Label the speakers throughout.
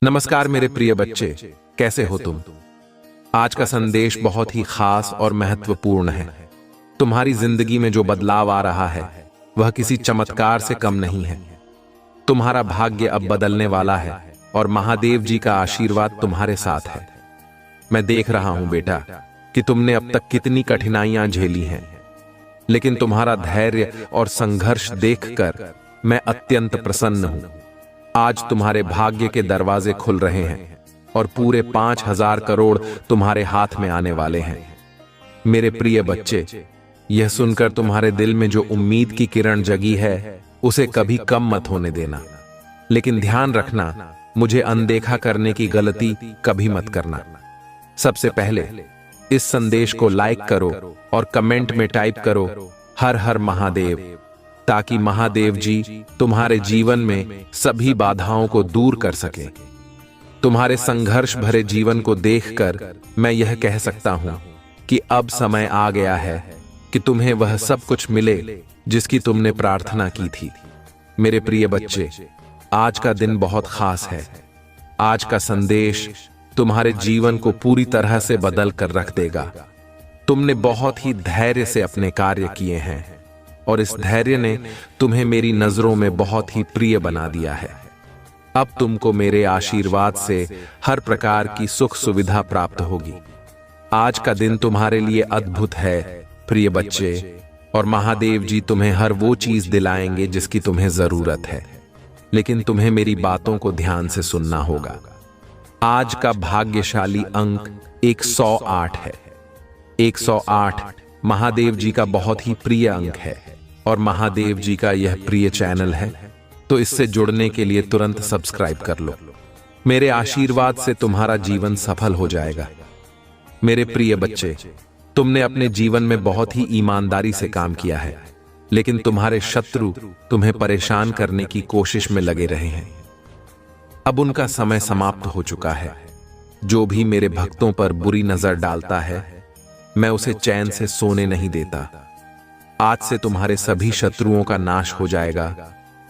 Speaker 1: नमस्कार मेरे प्रिय बच्चे, कैसे हो तुम। आज का संदेश बहुत ही खास और महत्वपूर्ण है। तुम्हारी जिंदगी में जो बदलाव आ रहा है वह किसी चमत्कार से कम नहीं है। तुम्हारा भाग्य अब बदलने वाला है और महादेव जी का आशीर्वाद तुम्हारे साथ है। मैं देख रहा हूं बेटा कि तुमने अब तक कितनी कठिनाइयां झेली हैं, लेकिन तुम्हारा धैर्य और संघर्ष देखकर मैं अत्यंत प्रसन्न हूं। आज तुम्हारे भाग्य के दरवाजे खुल रहे हैं और पूरे 5,000 करोड़ तुम्हारे हाथ में आने वाले हैं। मेरे प्रिय बच्चे, यह सुनकर तुम्हारे दिल में जो उम्मीद की किरण जगी है उसे कभी कम मत होने देना। लेकिन ध्यान रखना, मुझे अनदेखा करने की गलती कभी मत करना। सबसे पहले इस संदेश को लाइक करो और कमेंट में टाइप करो हर हर महादेव, ताकि महादेव जी तुम्हारे जीवन में सभी बाधाओं को दूर कर सके। तुम्हारे संघर्ष भरे जीवन को देखकर मैं यह कह सकता हूं कि अब समय आ गया है कि तुम्हें वह सब कुछ मिले जिसकी तुमने प्रार्थना की थी। मेरे प्रिय बच्चे, आज का दिन बहुत खास है। आज का संदेश तुम्हारे जीवन को पूरी तरह से बदल कर रख देगा। तुमने बहुत ही धैर्य से अपने कार्य किए हैं और इस धैर्य ने तुम्हें मेरी नजरों में बहुत ही प्रिय बना दिया है। अब तुमको मेरे आशीर्वाद से हर प्रकार की सुख सुविधा प्राप्त होगी। आज का दिन तुम्हारे लिए अद्भुत है प्रिय बच्चे, और महादेव जी तुम्हें हर वो चीज दिलाएंगे जिसकी तुम्हें जरूरत है। लेकिन तुम्हें मेरी बातों को ध्यान से सुनना होगा। आज का भाग्यशाली अंक 108 है। 108 महादेव जी का बहुत ही प्रिय अंक है और महादेव जी का यह प्रिय चैनल है, तो इससे जुड़ने के लिए तुरंत सब्सक्राइब कर लो। मेरे आशीर्वाद से तुम्हारा जीवन सफल हो जाएगा। मेरे प्रिय बच्चे, तुमने अपने जीवन में बहुत ही ईमानदारी से काम किया है, लेकिन तुम्हारे शत्रु तुम्हें परेशान करने की कोशिश में लगे रहे हैं। अब उनका समय समाप्त हो चुका है। जो भी मेरे भक्तों पर बुरी नजर डालता है, मैं उसे चैन से सोने नहीं देता। आज से तुम्हारे सभी शत्रुओं का नाश हो जाएगा,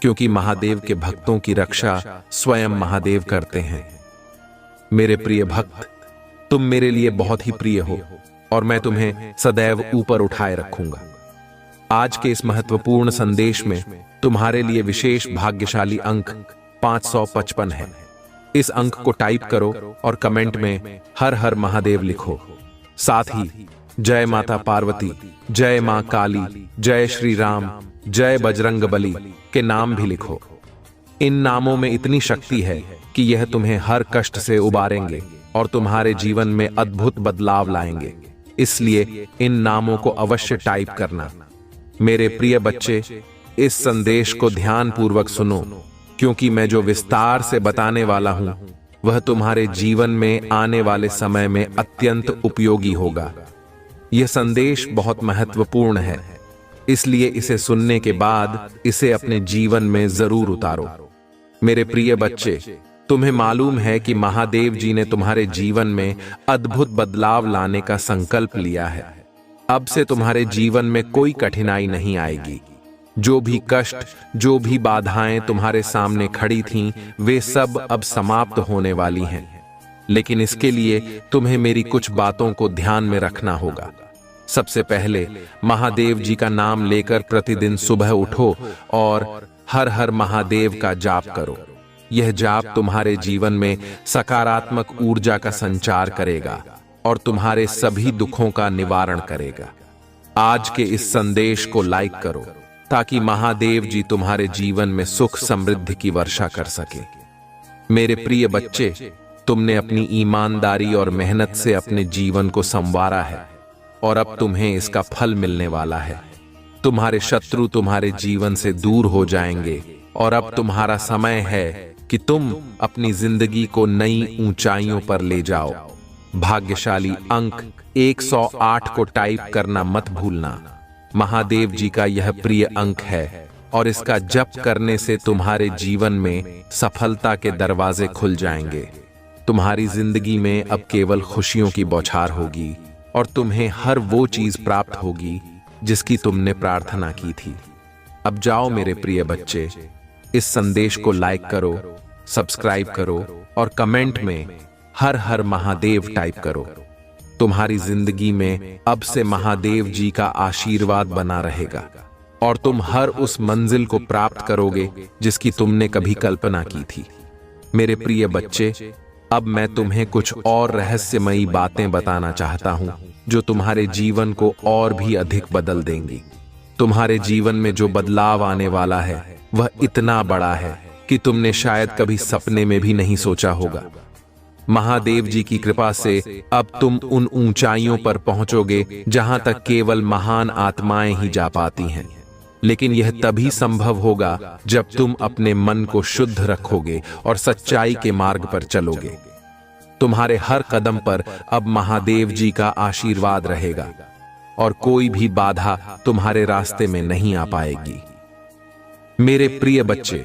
Speaker 1: क्योंकि महादेव के भक्तों की रक्षा स्वयं महादेव करते हैं। मेरे प्रिय भक्त, तुम मेरे लिए बहुत ही प्रिय हो और मैं तुम्हें सदैव ऊपर उठाए रखूंगा। आज के इस महत्वपूर्ण संदेश में तुम्हारे लिए विशेष भाग्यशाली अंक 555 है। इस अंक को टाइप करो और कमेंट में हर हर महादेव लिखो। साथ ही जय माता पार्वती, जय मां काली, जय श्री राम, जय बजरंगबली के नाम भी लिखो। इन नामों में इतनी शक्ति है कि यह तुम्हें हर कष्ट से उबारेंगे और तुम्हारे जीवन में अद्भुत बदलाव लाएंगे। इसलिए इन नामों को अवश्य टाइप करना। मेरे प्रिय बच्चे, इस संदेश को ध्यान पूर्वक सुनो, क्योंकि मैं जो विस्तार से बताने वाला हूं वह तुम्हारे जीवन में आने वाले समय में अत्यंत उपयोगी होगा। यह संदेश बहुत महत्वपूर्ण है, इसलिए इसे सुनने के बाद इसे अपने जीवन में जरूर उतारो। मेरे प्रिय बच्चे, तुम्हें मालूम है कि महादेव जी ने तुम्हारे जीवन में अद्भुत बदलाव लाने का संकल्प लिया है। अब से तुम्हारे जीवन में कोई कठिनाई नहीं आएगी। जो भी कष्ट, जो भी बाधाएं तुम्हारे सामने खड़ी थीं, वे सब अब समाप्त होने वाली हैं। लेकिन इसके लिए तुम्हें मेरी कुछ बातों को ध्यान में रखना होगा। सबसे पहले महादेव जी का नाम लेकर प्रतिदिन सुबह उठो और हर हर महादेव का जाप करो। यह जाप तुम्हारे जीवन में सकारात्मक ऊर्जा का संचार करेगा और तुम्हारे सभी दुखों का निवारण करेगा। आज के इस संदेश को लाइक करो ताकि महादेव जी तुम्हारे जीवन में सुख समृद्धि की वर्षा कर सके। मेरे प्रिय बच्चे, तुमने अपनी ईमानदारी और मेहनत से अपने जीवन को संवारा है और अब तुम्हें इसका फल मिलने वाला है। तुम्हारे शत्रु तुम्हारे जीवन से दूर हो जाएंगे और अब तुम्हारा समय है कि तुम अपनी जिंदगी को नई ऊंचाइयों पर ले जाओ। भाग्यशाली अंक 108 को टाइप करना मत भूलना। महादेव जी का यह प्रिय अंक है और इसका जप करने से तुम्हारे जीवन में सफलता के दरवाजे खुल जाएंगे। तुम्हारी जिंदगी में अब केवल खुशियों की बौछार होगी और तुम्हें हर वो चीज प्राप्त होगी जिसकी तुमने प्रार्थना की थी। अब जाओ मेरे प्रिय बच्चे, इस संदेश को लाइक करो, सब्सक्राइब करो और कमेंट में हर हर महादेव टाइप करो। तुम्हारी जिंदगी में अब से महादेव जी का आशीर्वाद बना रहेगा और तुम हर उस मंजिल को प्राप्त करोगे जिसकी तुमने कभी कल्पना की थी। मेरे प्रिय बच्चे, अब मैं तुम्हें कुछ और रहस्यमयी बातें बताना चाहता हूं जो तुम्हारे जीवन को और भी अधिक बदल देंगी। तुम्हारे जीवन में जो बदलाव आने वाला है वह इतना बड़ा है कि तुमने शायद कभी सपने में भी नहीं सोचा होगा। महादेव जी की कृपा से अब तुम उन ऊंचाइयों पर पहुंचोगे जहां तक केवल महान आत्माएं ही जा पाती हैं। लेकिन यह तभी संभव होगा जब तुम अपने मन को शुद्ध रखोगे और सच्चाई के मार्ग पर चलोगे। तुम्हारे हर कदम पर अब महादेव जी का आशीर्वाद रहेगा और कोई भी बाधा तुम्हारे रास्ते में नहीं आ पाएगी। मेरे प्रिय बच्चे,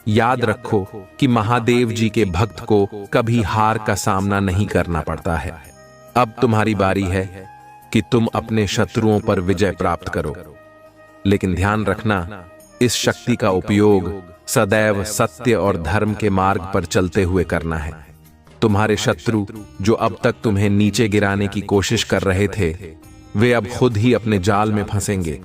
Speaker 1: याद रखो कि महादेव जी के भक्त को कभी हार का सामना नहीं करना पड़ता है। अब तुम्हारी बारी है कि तुम अपने शत्रुओं पर विजय प्राप्त करो। लेकिन ध्यान रखना, इस शक्ति का उपयोग सदैव सत्य और धर्म के मार्ग पर चलते हुए करना है। तुम्हारे शत्रु जो अब तक तुम्हें नीचे गिराने की कोशिश कर रहे थे, वे अब खुद ही अपने जाल में फंसेंगे।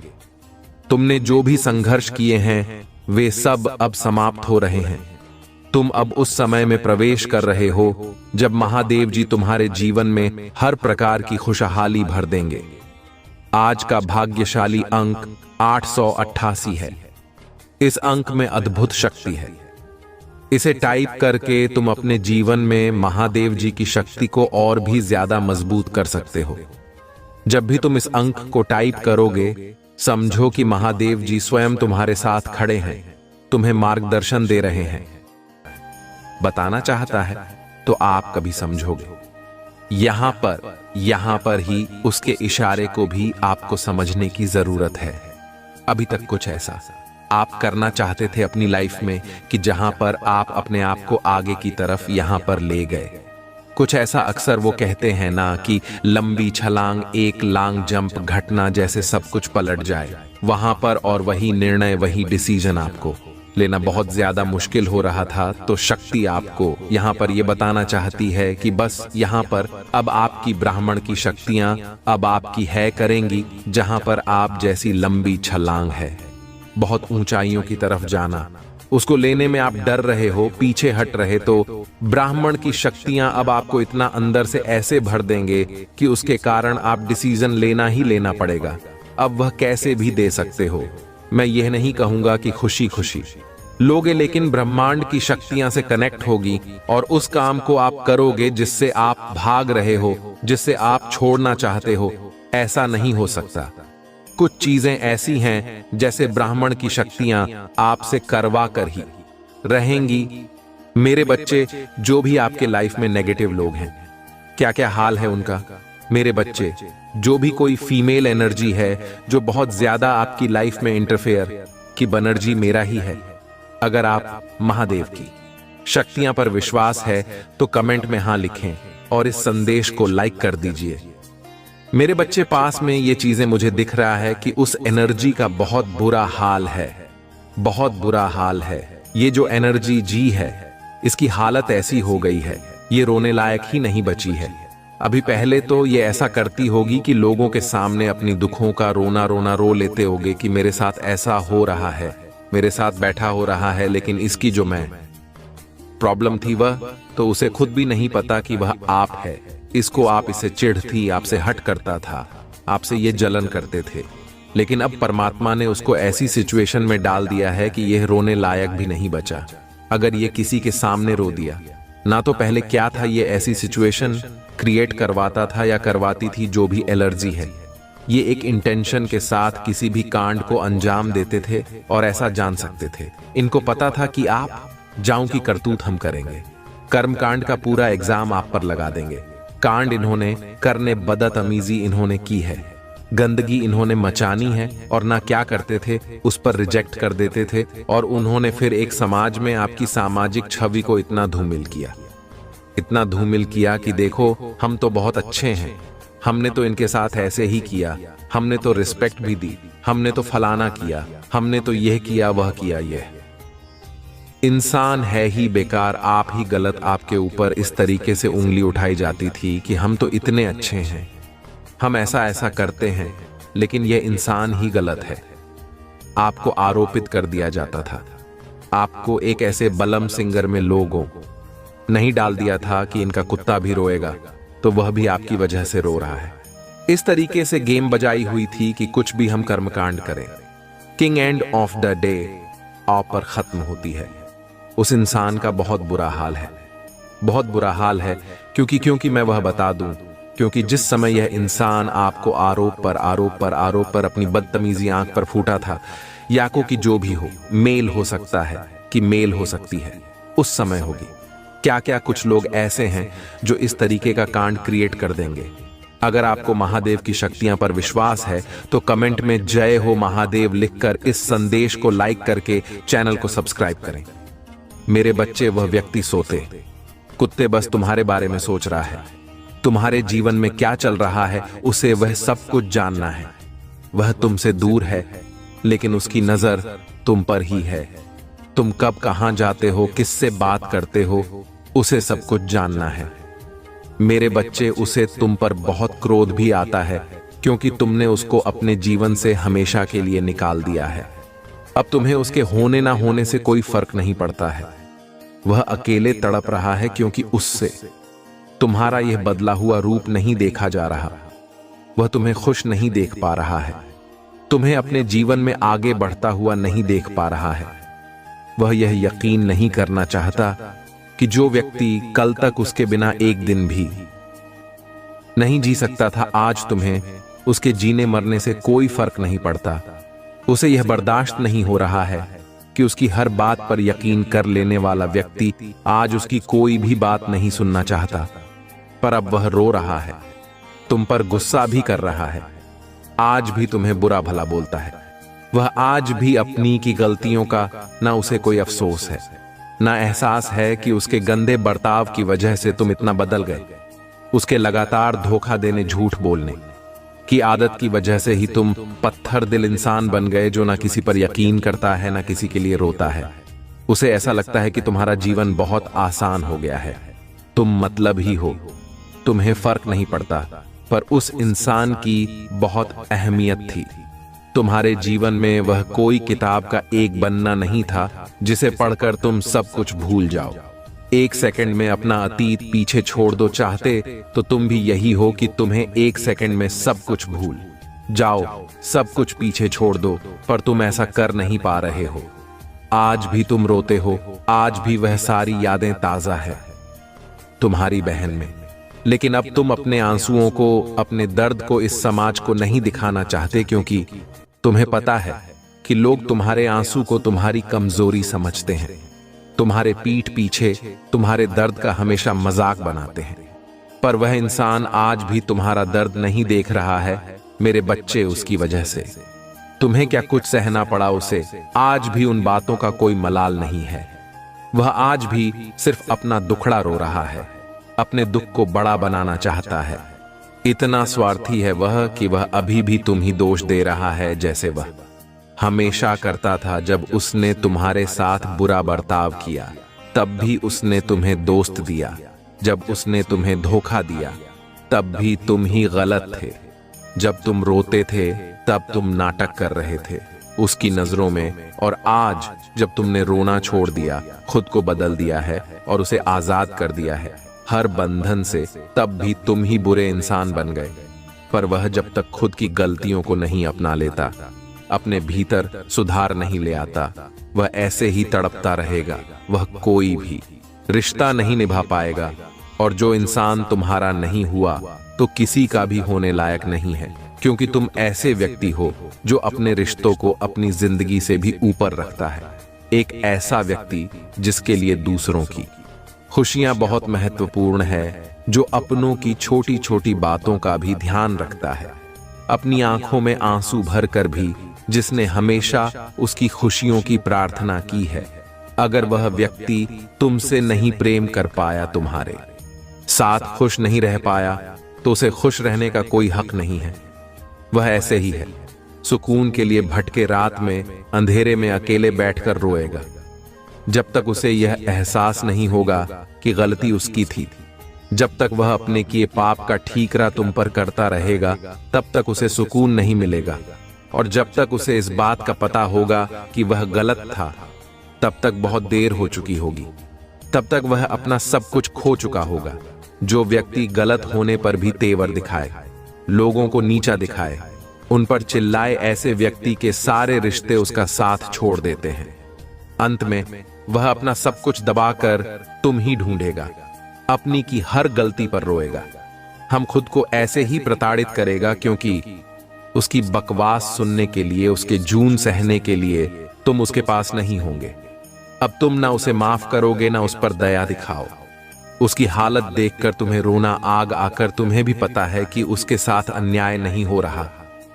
Speaker 1: तुमने जो भी संघर्ष किए हैं वे सब अब समाप्त हो रहे हैं। तुम अब उस समय में प्रवेश कर रहे हो जब महादेव जी तुम्हारे जीवन में हर प्रकार की खुशहाली भर देंगे। आज का भाग्यशाली अंक 888 है। इस अंक में अद्भुत शक्ति है। इसे टाइप करके तुम अपने जीवन में महादेव जी की शक्ति को और भी ज्यादा मजबूत कर सकते हो। जब भी तुम इस अंक को टाइप करोगे, समझो कि महादेव जी स्वयं तुम्हारे साथ खड़े हैं, तुम्हें मार्गदर्शन दे रहे हैं। बताना चाहता है तो आप कभी समझोगे। यहां पर ही उसके इशारे को भी आपको समझने की जरूरत है। अभी तक कुछ ऐसा आप करना चाहते थे अपनी लाइफ में कि जहां पर आप अपने आप को आगे की तरफ यहां पर ले गए। कुछ ऐसा अक्सर वो कहते हैं ना कि लंबी छलांग, एक लॉन्ग जंप घटना जैसे सब कुछ पलट जाए। वहां पर और वही निर्णय, वही डिसीजन आपको लेना बहुत ज्यादा मुश्किल हो रहा था। तो शक्ति आपको यहां पर यह बताना चाहती है कि बस यहां पर अब आपकी ब्राह्मण की शक्तियां अब आपकी है करेंगी, जहां पर आप जैसी लंबी छलांग है। बहुत ऊंचाइयों की तरफ जाना, उसको लेने में आप डर रहे हो, पीछे हट रहे, तो ब्राह्मण की शक्तियां अब आपको इतना अंदर से ऐसे भर देंगे कि उसके कारण आप डिसीजन लेना ही लेना पड़ेगा। अब वह कैसे भी दे सकते हो। मैं यह नहीं कहूंगा कि खुशी खुशी लोगे, लेकिन ब्रह्मांड की शक्तियां से कनेक्ट होगी और उस काम को आप करोगे जिससे आप भाग रहे हो, जिससे आप छोड़ना चाहते हो। ऐसा नहीं हो सकता। कुछ चीजें ऐसी हैं जैसे ब्राह्मण की शक्तियां आपसे करवा कर ही रहेंगी। मेरे बच्चे, जो भी आपके लाइफ में नेगेटिव लोग हैं, क्या क्या हाल है उनका। मेरे बच्चे, जो भी कोई फीमेल एनर्जी है जो बहुत ज्यादा आपकी लाइफ में इंटरफेयर की बनर्जी मेरा ही है। अगर आप महादेव की शक्तियां पर विश्वास है तो कमेंट में हां लिखें और इस संदेश को लाइक कर दीजिए। मेरे बच्चे, पास में ये चीजें मुझे दिख रहा है कि उस एनर्जी का बहुत बुरा हाल है, बहुत बुरा हाल है। ये जो एनर्जी जी है, इसकी हालत ऐसी हो गई है, ये रोने लायक ही नहीं बची है। अभी पहले तो ये ऐसा करती होगी कि लोगों के सामने अपनी दुखों का रोना रोना रो लेते होगे कि मेरे साथ ऐसा हो रहा है, मेरे साथ बैठा हो रहा है। लेकिन इसकी जो मैं प्रॉब्लम थी वह तो उसे खुद भी नहीं पता कि वह आप है। इसको आप इसे चिढ़ थी, आपसे हट करता था, आपसे ये जलन करते थे। लेकिन अब परमात्मा ने उसको ऐसी सिचुएशन में डाल दिया है कि यह रोने लायक भी नहीं बचा। अगर ये किसी के सामने रो दिया ना, तो पहले क्या था, ये ऐसी सिचुएशन क्रिएट करवाता था या करवाती थी जो भी एलर्जी है। ये एक इंटेंशन के साथ किसी भी कांड को अंजाम देते थे और ऐसा जान सकते थे। इनको पता था कि आप जाऊं की करतूत हम करेंगे, कर्म कांड का पूरा एग्जाम आप पर लगा देंगे। कांड इन्होंने करने, बदतमीजी इन्होंने की है, गंदगी इन्होंने मचानी है। और ना क्या करते थे, उस पर रिजेक्ट कर देते थे। और उन्होंने फिर एक समाज में आपकी सामाजिक छवि को इतना धूमिल किया, इतना धूमिल किया कि देखो हम तो बहुत अच्छे हैं, हमने तो इनके साथ ऐसे ही किया, हमने तो रिस्पेक्ट भी दी, हमने तो फलाना किया, हमने तो यह किया, वह किया। यह इंसान है ही बेकार, आप ही गलत। आपके ऊपर इस तरीके से उंगली उठाई जाती थी कि हम तो इतने अच्छे हैं, हम ऐसा ऐसा करते हैं, लेकिन यह इंसान ही गलत है। आपको आरोपित कर दिया जाता था। आपको एक ऐसे बलम सिंगर में लोगों नहीं डाल दिया था कि इनका कुत्ता भी रोएगा तो वह भी आपकी वजह से रो रहा है। इस तरीके से गेम बजाई हुई थी कि कुछ भी हम कर्मकांड करें, king end of the day आप पर खत्म होती है। उस इंसान का बहुत बुरा हाल है, बहुत बुरा हाल है। क्योंकि मैं वह बता दूं, क्योंकि जिस समय यह इंसान आपको आरोप पर अपनी बदतमीजी आंख पर फूटा था, याको की जो भी हो, मेल हो सकता है कि मेल हो सकती है, उस समय होगी। क्या क्या कुछ लोग ऐसे हैं जो इस तरीके का कांड क्रिएट कर देंगे। अगर आपको महादेव की शक्तियां पर विश्वास है तो कमेंट में जय हो महादेव लिखकर इस संदेश को लाइक करके चैनल को सब्सक्राइब करें। मेरे बच्चे, वह व्यक्ति सोते कुत्ते बस तुम्हारे बारे में सोच रहा है। तुम्हारे जीवन में क्या चल रहा है उसे वह सब कुछ जानना है। वह तुमसे दूर है लेकिन उसकी नजर तुम पर ही है। तुम कब कहां जाते हो, किससे बात करते हो, उसे सब कुछ जानना है। मेरे बच्चे, उसे तुम पर बहुत क्रोध भी आता है क्योंकि तुमने उसको अपने जीवन से हमेशा के लिए निकाल दिया है। अब तुम्हें उसके होने ना होने से कोई फर्क नहीं पड़ता है। वह अकेले तड़प रहा है क्योंकि उससे तुम्हारा यह बदला हुआ रूप नहीं देखा जा रहा। वह तुम्हें खुश नहीं देख पा रहा है, तुम्हें अपने जीवन में आगे बढ़ता हुआ नहीं देख पा रहा है। वह यह यकीन नहीं करना चाहता कि जो व्यक्ति कल तक उसके बिना एक दिन भी नहीं जी सकता था, आज तुम्हें उसके जीने मरने से कोई फर्क नहीं पड़ता। उसे यह बर्दाश्त नहीं हो रहा है कि उसकी हर बात पर यकीन कर लेने वाला व्यक्ति आज उसकी कोई भी बात नहीं सुनना चाहता। पर अब वह रो रहा है, तुम पर गुस्सा भी कर रहा है, आज भी तुम्हें बुरा भला बोलता है। वह आज भी अपनी की गलतियों का ना उसे कोई अफसोस है, ना एहसास है कि उसके गंदे बर्ताव की वजह से तुम इतना बदल गए। उसके लगातार धोखा देने, झूठ बोलने की आदत की वजह से ही तुम पत्थर दिल इंसान बन गए जो ना किसी पर यकीन करता है, ना किसी के लिए रोता है। उसे ऐसा लगता है कि तुम्हारा जीवन बहुत आसान हो गया है, तुम मतलब ही हो, तुम्हें फर्क नहीं पड़ता। पर उस इंसान की बहुत अहमियत थी तुम्हारे जीवन में। वह कोई किताब का एक पन्ना नहीं था जिसे पढ़कर तुम सब कुछ भूल जाओ। एक सेकंड में अपना अतीत पीछे छोड़ दो चाहते तो तुम भी यही हो कि तुम्हें एक सेकंड में सब कुछ भूल जाओ, सब कुछ पीछे छोड़ दो, पर तुम ऐसा कर नहीं पा रहे हो। आज भी तुम रोते हो, आज भी वह सारी यादें ताजा है तुम्हारी बहन में। लेकिन अब तुम अपने आंसुओं को, अपने दर्द को इस समाज को नहीं दिखाना चाहते क्योंकि तुम्हें पता है कि लोग तुम्हारे आंसू को तुम्हारी कमजोरी समझते हैं। तुम्हारे पीठ पीछे तुम्हारे दर्द का हमेशा मजाक बनाते हैं। पर वह इंसान आज भी तुम्हारा दर्द नहीं देख रहा है मेरे बच्चे, उसकी वजह से तुम्हें क्या कुछ सहना पड़ा उसे, आज भी उन बातों का कोई मलाल नहीं है। वह आज भी सिर्फ अपना दुखड़ा रो रहा है, अपने दुख को बड़ा बनाना चाहता है। इतना स्वार्थी है वह कि वह अभी भी तुम ही दोष दे रहा है जैसे वह हमेशा करता था। जब उसने तुम्हारे साथ बुरा बर्ताव किया तब भी उसने तुम्हें दोस्त दिया, जब उसने तुम्हें धोखा दिया तब भी तुम ही गलत थे। जब तुम रोते थे तब तुम नाटक कर रहे थे उसकी नजरों में, और आज जब तुमने रोना छोड़ दिया, खुद को बदल दिया है और उसे आजाद कर दिया है हर बंधन से, तब भी तुम ही बुरे इंसान बन गए। पर वह जब तक खुद की गलतियों को नहीं अपना लेता, अपने भीतर सुधार नहीं ले आता, वह ऐसे ही तड़पता रहेगा। वह कोई भी रिश्ता नहीं निभा पाएगा, और जो इंसान तुम्हारा नहीं हुआ तो किसी का भी होने लायक नहीं है, क्योंकि तुम ऐसे व्यक्ति हो जो अपने रिश्तों को अपनी जिंदगी से भी ऊपर रखता है। एक ऐसा व्यक्ति जिसके लिए दूसरों की खुशियां बहुत महत्वपूर्ण है, जो अपनों की छोटी छोटी बातों का भी ध्यान रखता है, अपनी आंखों में आंसू भरकर भी जिसने हमेशा उसकी खुशियों की प्रार्थना की है। अगर वह व्यक्ति तुमसे नहीं प्रेम कर पाया, तुम्हारे साथ खुश नहीं रह पाया, तो उसे खुश रहने का कोई हक नहीं है। वह ऐसे ही है, सुकून के लिए भटके रात में अंधेरे में अकेले बैठकर रोएगा। जब तक उसे यह एहसास नहीं होगा कि गलती उसकी थी, जब तक वह अपने किए पाप का ठीकरा तुम पर करता रहेगा, तब तक उसे सुकून नहीं मिलेगा। और जब तक उसे इस बात का पता होगा कि वह गलत था, तब तक बहुत देर हो चुकी होगी। तब तक वह अपना सब कुछ खो चुका होगा। जो व्यक्ति गलत होने पर भी तेवर दिखाए, लोगों को नीचा दिखाए, उन पर चिल्लाए, ऐसे व्यक्ति के सारे रिश्ते उसका साथ छोड़ देते हैं। अंत में वह अपना सब कुछ दबाकर तुम ही ढूंढेगा, अपनी की हर गलती पर रोएगा। हम खुद को ऐसे ही प्रताड़ित करेगा क्योंकि उसकी बकवास सुनने के लिए, उसके जून सहने के लिए तुम उसके पास नहीं होंगे। अब तुम ना उसे माफ करोगे, ना उस पर दया दिखाओ। उसकी हालत देखकर तुम्हें रोना आग आकर तुम्हें भी पता है कि उसके साथ अन्याय नहीं हो रहा,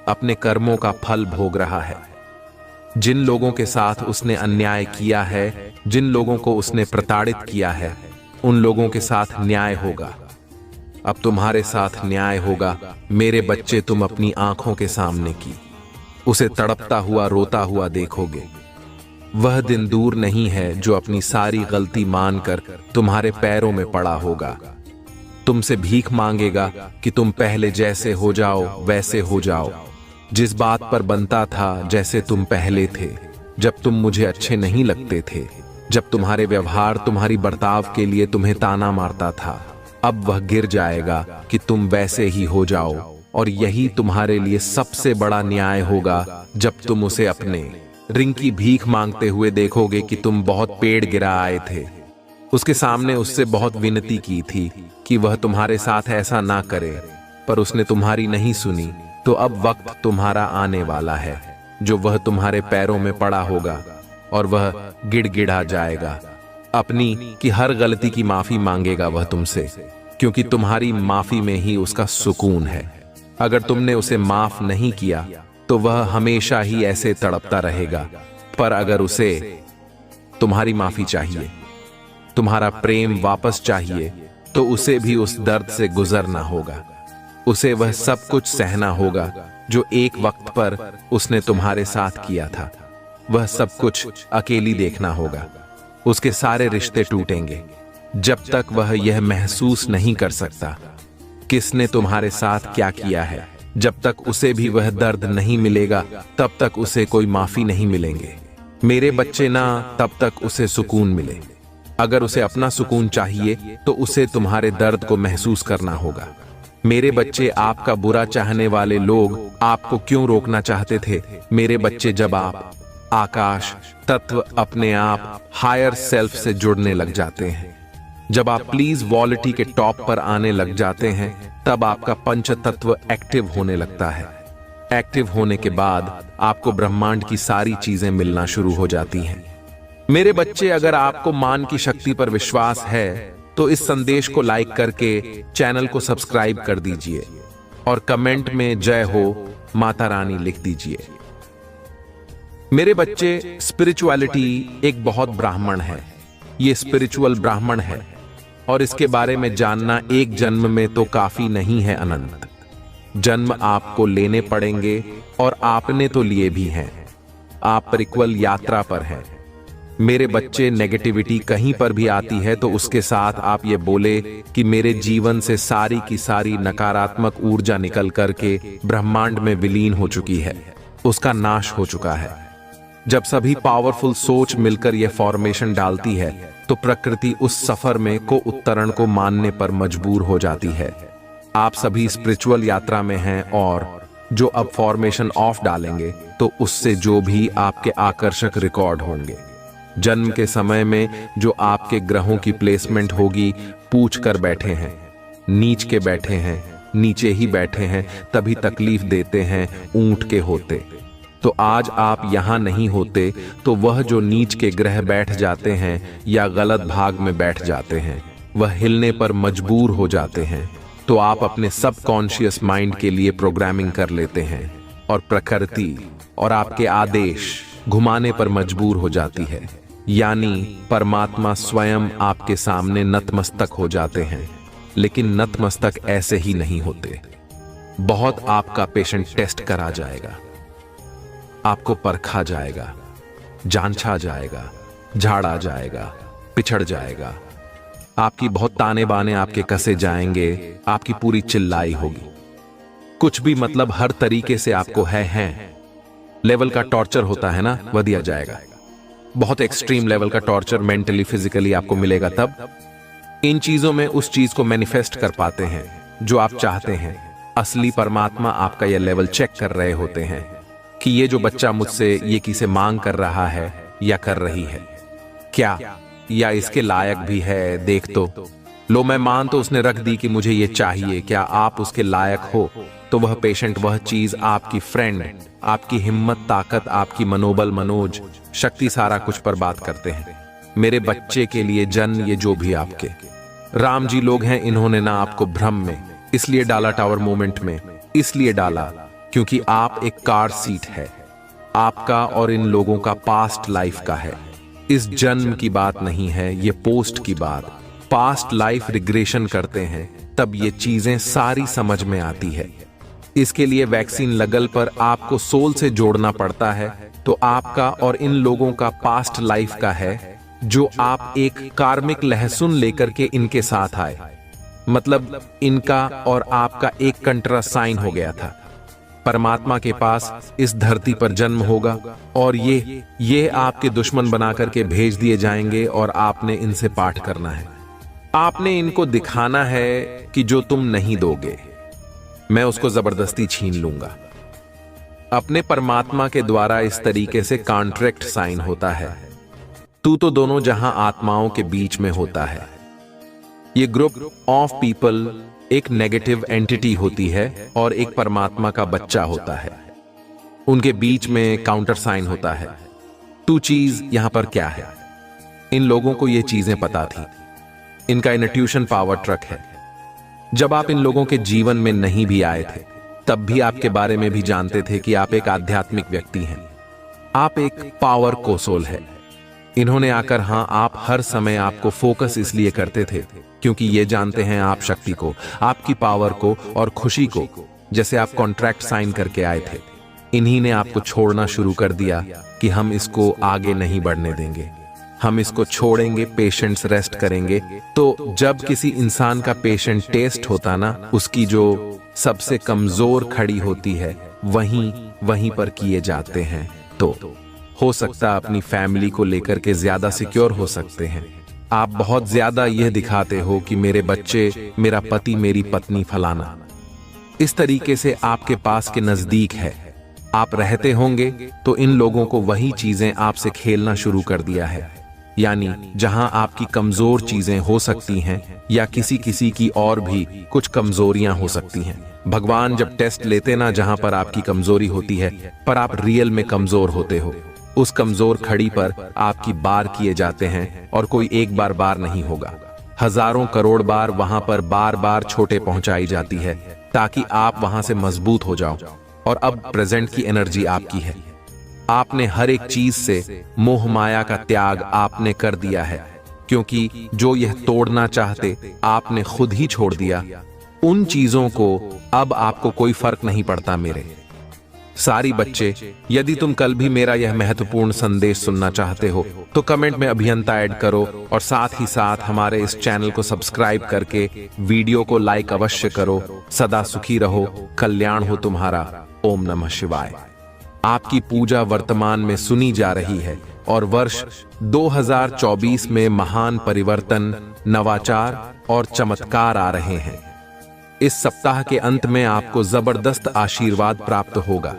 Speaker 1: अपने कर्मों का फल भोग रहा है। जिन लोगों के साथ उसने अन्याय किया है, जिन लोगों को उसने प्रताड़ित किया है, उन लोगों के साथ न्याय होगा। अब तुम्हारे साथ न्याय होगा। मेरे बच्चे, तुम अपनी आंखों के सामने की उसे तड़पता हुआ, रोता हुआ देखोगे। वह दिन दूर नहीं है जो अपनी सारी गलती मानकर तुम्हारे पैरों में पड़ा होगा, तुमसे भीख मांगेगा कि तुम पहले जैसे हो जाओ वैसे हो जाओ, जिस बात पर बनता था जैसे तुम पहले थे, जब तुम मुझे अच्छे नहीं लगते थे, जब तुम्हारे व्यवहार, तुम्हारी बर्ताव के लिए तुम्हें ताना मारता था। अब वह गिर जाएगा कि तुम वैसे ही हो जाओ। और यही तुम्हारे लिए सबसे बड़ा न्याय होगा जब तुम उसे अपने रिंग की भीख मांगते हुए देखोगे कि तुम बहुत पेड़ गिरा आए थे। उसके सामने उससे बहुत विनती की थी कि वह तुम्हारे साथ ऐसा ना करे, पर उसने तुम्हारी नहीं सुनी। तो अब वक्त तुम्हारा आने वाला है जो वह तुम्हारे पैरों में पड़ा होगा और वह गिड़गिड़ा जाएगा। अपनी की हर गलती की माफी मांगेगा वह तुमसे, क्योंकि तुम्हारी माफी में ही उसका सुकून है। अगर तुमने उसे माफ नहीं किया तो वह हमेशा ही ऐसे तड़पता रहेगा। पर अगर उसे तुम्हारी माफी चाहिए, तुम्हारा प्रेम वापस चाहिए, तो उसे भी उस दर्द से गुजरना होगा। उसे वह सब कुछ सहना होगा जो एक वक्त पर उसने तुम्हारे साथ किया था। वह सब कुछ अकेली देखना होगा। उसके सारे रिश्ते टूटेंगे जब तक वह यह महसूस नहीं कर सकता किसने तुम्हारे साथ क्या किया है। जब तक उसे भी वह दर्द नहीं मिलेगा, तब तक उसे कोई माफी नहीं मिलेंगे। मेरे बच्चे, ना तब तक उसे सुकून मिले। अगर उसे अपना सुकून चाहिए तो उसे तुम्हारे दर्द को महसूस करना होगा। मेरे बच्चे, आपका बुरा चाहने वाले लोग आपको क्यों रोकना चाहते थे? मेरे बच्चे, जब आप आकाश तत्व, अपने आप हायर सेल्फ से जुड़ने लग जाते हैं, जब आप प्लीज वॉलिटी के टॉप पर आने लग जाते हैं, तब आपका पंच तत्व एक्टिव होने लगता है। एक्टिव होने के बाद आपको ब्रह्मांड की सारी चीजें मिलना शुरू हो जाती हैं। मेरे बच्चे, अगर आपको मान की शक्ति पर विश्वास है तो इस संदेश को लाइक करके चैनल को सब्सक्राइब कर दीजिए और कमेंट में जय हो माता रानी लिख दीजिए। मेरे बच्चे, स्पिरिचुअलिटी एक बहुत ब्राह्मण है। ये स्पिरिचुअल ब्राह्मण है और इसके बारे में जानना एक जन्म में तो काफी नहीं है, अनंत जन्म आपको लेने पड़ेंगे और आपने तो लिए भी हैं। आप परिक्वल यात्रा पर हैं। मेरे बच्चे, नेगेटिविटी कहीं पर भी आती है तो उसके साथ आप ये बोले कि मेरे जीवन से सारी की सारी नकारात्मक ऊर्जा निकल करके ब्रह्मांड में विलीन हो चुकी है, उसका नाश हो चुका है। जब सभी पावरफुल सोच मिलकर यह फॉर्मेशन डालती है तो प्रकृति उस सफर में को उत्तरण को मानने पर मजबूर हो जाती है। आप सभी स्पिरिचुअल यात्रा में हैं और जो अब फॉर्मेशन ऑफ डालेंगे तो उससे जो भी आपके आकर्षक रिकॉर्ड होंगे, जन्म के समय में जो आपके ग्रहों की प्लेसमेंट होगी, पूछ कर बैठे हैं, नीच के बैठे हैं, नीचे ही बैठे हैं, तभी तकलीफ देते हैं ऊंट के होते। तो आज आप यहां नहीं होते तो वह जो नीच के ग्रह बैठ जाते हैं या गलत भाग में बैठ जाते हैं, वह हिलने पर मजबूर हो जाते हैं। तो आप अपने सबकॉन्शियस माइंड के लिए प्रोग्रामिंग कर लेते हैं और प्रकृति और आपके आदेश घुमाने पर मजबूर हो जाती है। यानी परमात्मा स्वयं आपके सामने नतमस्तक हो जाते हैं। लेकिन नतमस्तक ऐसे ही नहीं होते। बहुत आपका पेशेंट टेस्ट करा जाएगा, आपको परखा जाएगा, जांचा जाएगा, झाड़ा जाएगा, पिछड़ जाएगा, आपकी बहुत ताने बाने आपके कसे जाएंगे, आपकी पूरी चिल्लाई होगी, कुछ भी मतलब हर तरीके से आपको है लेवल का टॉर्चर होता है ना, वह दिया जाएगा। बहुत एक्सट्रीम लेवल का टॉर्चर मेंटली फिजिकली आपको मिलेगा। तब इन चीजों में उस चीज को मैनिफेस्ट कर पाते हैं जो आप चाहते हैं। असली परमात्मा आपका यह लेवल चेक कर रहे होते हैं कि ये जो बच्चा मुझसे ये किसे मांग कर रहा है या कर रही है, क्या या इसके लायक भी है, देख तो लो। मैं मान तो उसने रख दी कि मुझे ये चाहिए, क्या आप उसके लायक हो? तो वह पेशेंट, वह चीज, आपकी फ्रेंड, आपकी हिम्मत, ताकत, आपकी मनोबल, मनोज, शक्ति, सारा कुछ पर बात करते हैं। मेरे बच्चे के लिए जन, ये जो भी आपके राम जी लोग हैं, इन्होंने ना आपको भ्रम में इसलिए डाला, टावर मोमेंट में इसलिए डाला क्योंकि आप एक कार सीट है, आपका और इन लोगों का पास्ट लाइफ का है। इस जन्म की बात नहीं है, ये पोस्ट की बात। पास्ट लाइफ रिग्रेशन करते हैं तब ये चीजें सारी समझ में आती है। इसके लिए वैक्सीन लगल पर आपको सोल से जोड़ना पड़ता है। तो आपका और इन लोगों का पास्ट लाइफ का है, जो आप एक कार्मिक लहसुन लेकर के इनके साथ आए, मतलब इनका और आपका एक कंट्रा साइन हो गया था। परमात्मा के पास इस धरती पर जन्म होगा और ये आपके दुश्मन बना करके भेज दिए जाएंगे और आपने इनसे पाठ करना है। आपने इनको दिखाना है कि जो तुम नहीं दोगे मैं उसको जबरदस्ती छीन लूंगा। अपने परमात्मा के द्वारा इस तरीके से कॉन्ट्रैक्ट साइन होता है। तू तो दोनों जहां आत्माओं के बीच में होता है। ये ग्रुप ऑफ पीपल एक नेगेटिव एंटिटी होती है और एक परमात्मा का बच्चा होता है। उनके बीच में काउंटर साइन होता है। तू चीज यहां पर क्या है? इन लोगों को ये चीजें पता थी। इनका इन्ट्यूशन पावर ट्रक है। जब आप इन लोगों के जीवन में नहीं भी आए थे तब भी आपके बारे में भी जानते थे कि आप एक आध्यात्मिक व्यक्ति हैं, आप एक पावर कोसोल है। इन्होंने आकर, हां, आप हर समय आपको फोकस इसलिए करते थे क्योंकि ये जानते हैं आप शक्ति को, आपकी पावर को और खुशी को। जैसे आप कॉन्ट्रैक्ट साइन करके आए थे, इन्हीं ने आपको छोड़ना शुरू कर दिया कि हम इसको आगे नहीं बढ़ने देंगे, हम इसको छोड़ेंगे, पेशेंट्स रेस्ट करेंगे। तो जब किसी इंसान का पेशेंट टेस्ट होता ना, उसकी जो सबसे कमजोर खड़ी होती है वहीं पर किए जाते हैं। तो हो सकता अपनी फैमिली को लेकर के ज्यादा सिक्योर हो सकते हैं। आप बहुत ज्यादा यह दिखाते हो कि मेरे बच्चे, मेरा पति, मेरी पत्नी, फलाना, इस तरीके से आपके पास के नजदीक है आप रहते होंगे। तो इन लोगों को वही चीजें आपसे खेलना शुरू कर दिया है। यानी जहां आपकी कमजोर चीजें हो सकती हैं या किसी की और भी कुछ कमजोरियां हो सकती हैं। भगवान जब टेस्ट लेते ना, जहां पर आपकी कमजोरी होती है पर आप रियल में कमजोर होते हो, उस कमजोर खड़ी पर आपकी बार किए जाते हैं। और कोई एक बार नहीं होगा, हजारों करोड़ बार वहां पर बार छोटे पहुंचाई जाती है ताकि आप वहां से मजबूत हो जाओ। और अब प्रेजेंट की एनर्जी आपकी है। आपने हर एक चीज से मोह माया का त्याग आपने कर दिया है, क्योंकि जो यह तोड़ना चाहते आपने खुद ही छोड़ दिया। उन चीजों को अब आपको कोई फर्क नहीं पड़ता। मेरे सारी बच्चे, यदि तुम कल भी मेरा यह महत्वपूर्ण संदेश सुनना चाहते हो तो कमेंट में अभियंता ऐड करो और साथ ही साथ हमारे इस चैनल को सब्सक्राइब करके वीडियो को लाइक अवश्य करो। सदा सुखी रहो, कल्याण हो तुम्हारा। ओम नमः शिवाय। आपकी पूजा वर्तमान में सुनी जा रही है और वर्ष 2024 में महान परिवर्तन, नवाचार और चमत्कार आ रहे हैं। इस सप्ताह के अंत में आपको जबरदस्त आशीर्वाद प्राप्त होगा।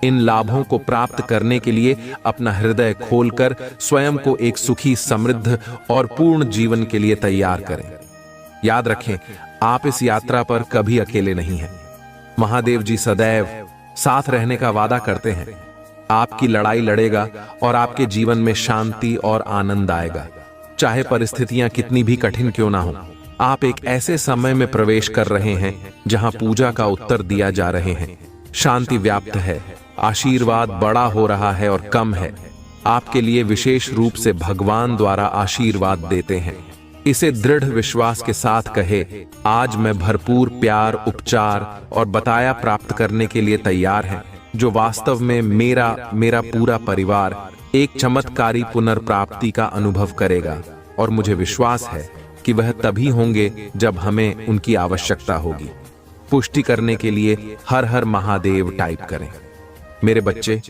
Speaker 1: इन लाभों को प्राप्त करने के लिए अपना हृदय खोलकर स्वयं को एक सुखी, समृद्ध और पूर्ण जीवन के लिए तैयार करें। याद रखें, आप इस यात्रा पर कभी अकेले नहीं हैं। महादेव जी सदैव साथ रहने का वादा करते हैं। आपकी लड़ाई लड़ेगा और आपके जीवन में शांति और आनंद आएगा, चाहे परिस्थितियां कितनी भी कठिन क्यों ना हो। आप एक ऐसे समय में प्रवेश कर रहे हैं जहां पूजा का उत्तर दिया जा रहे हैं। शांति व्याप्त है, आशीर्वाद बड़ा हो रहा है और कम है। आपके लिए विशेष रूप से भगवान द्वारा आशीर्वाद देते हैं। इसे दृढ़ विश्वास के साथ कहे, आज मैं भरपूर प्यार, उपचार और बताया प्राप्त करने के लिए तैयार है, जो वास्तव में मेरा पूरा परिवार एक चमत्कारी पुनर्प्राप्ति का अनुभव करेगा और मुझे विश्वास है कि वह तभी होंगे जब हमें उनकी आवश्यकता होगी। पुष्टि करने के लिए हर हर महादेव टाइप करें। मेरे बच्चे,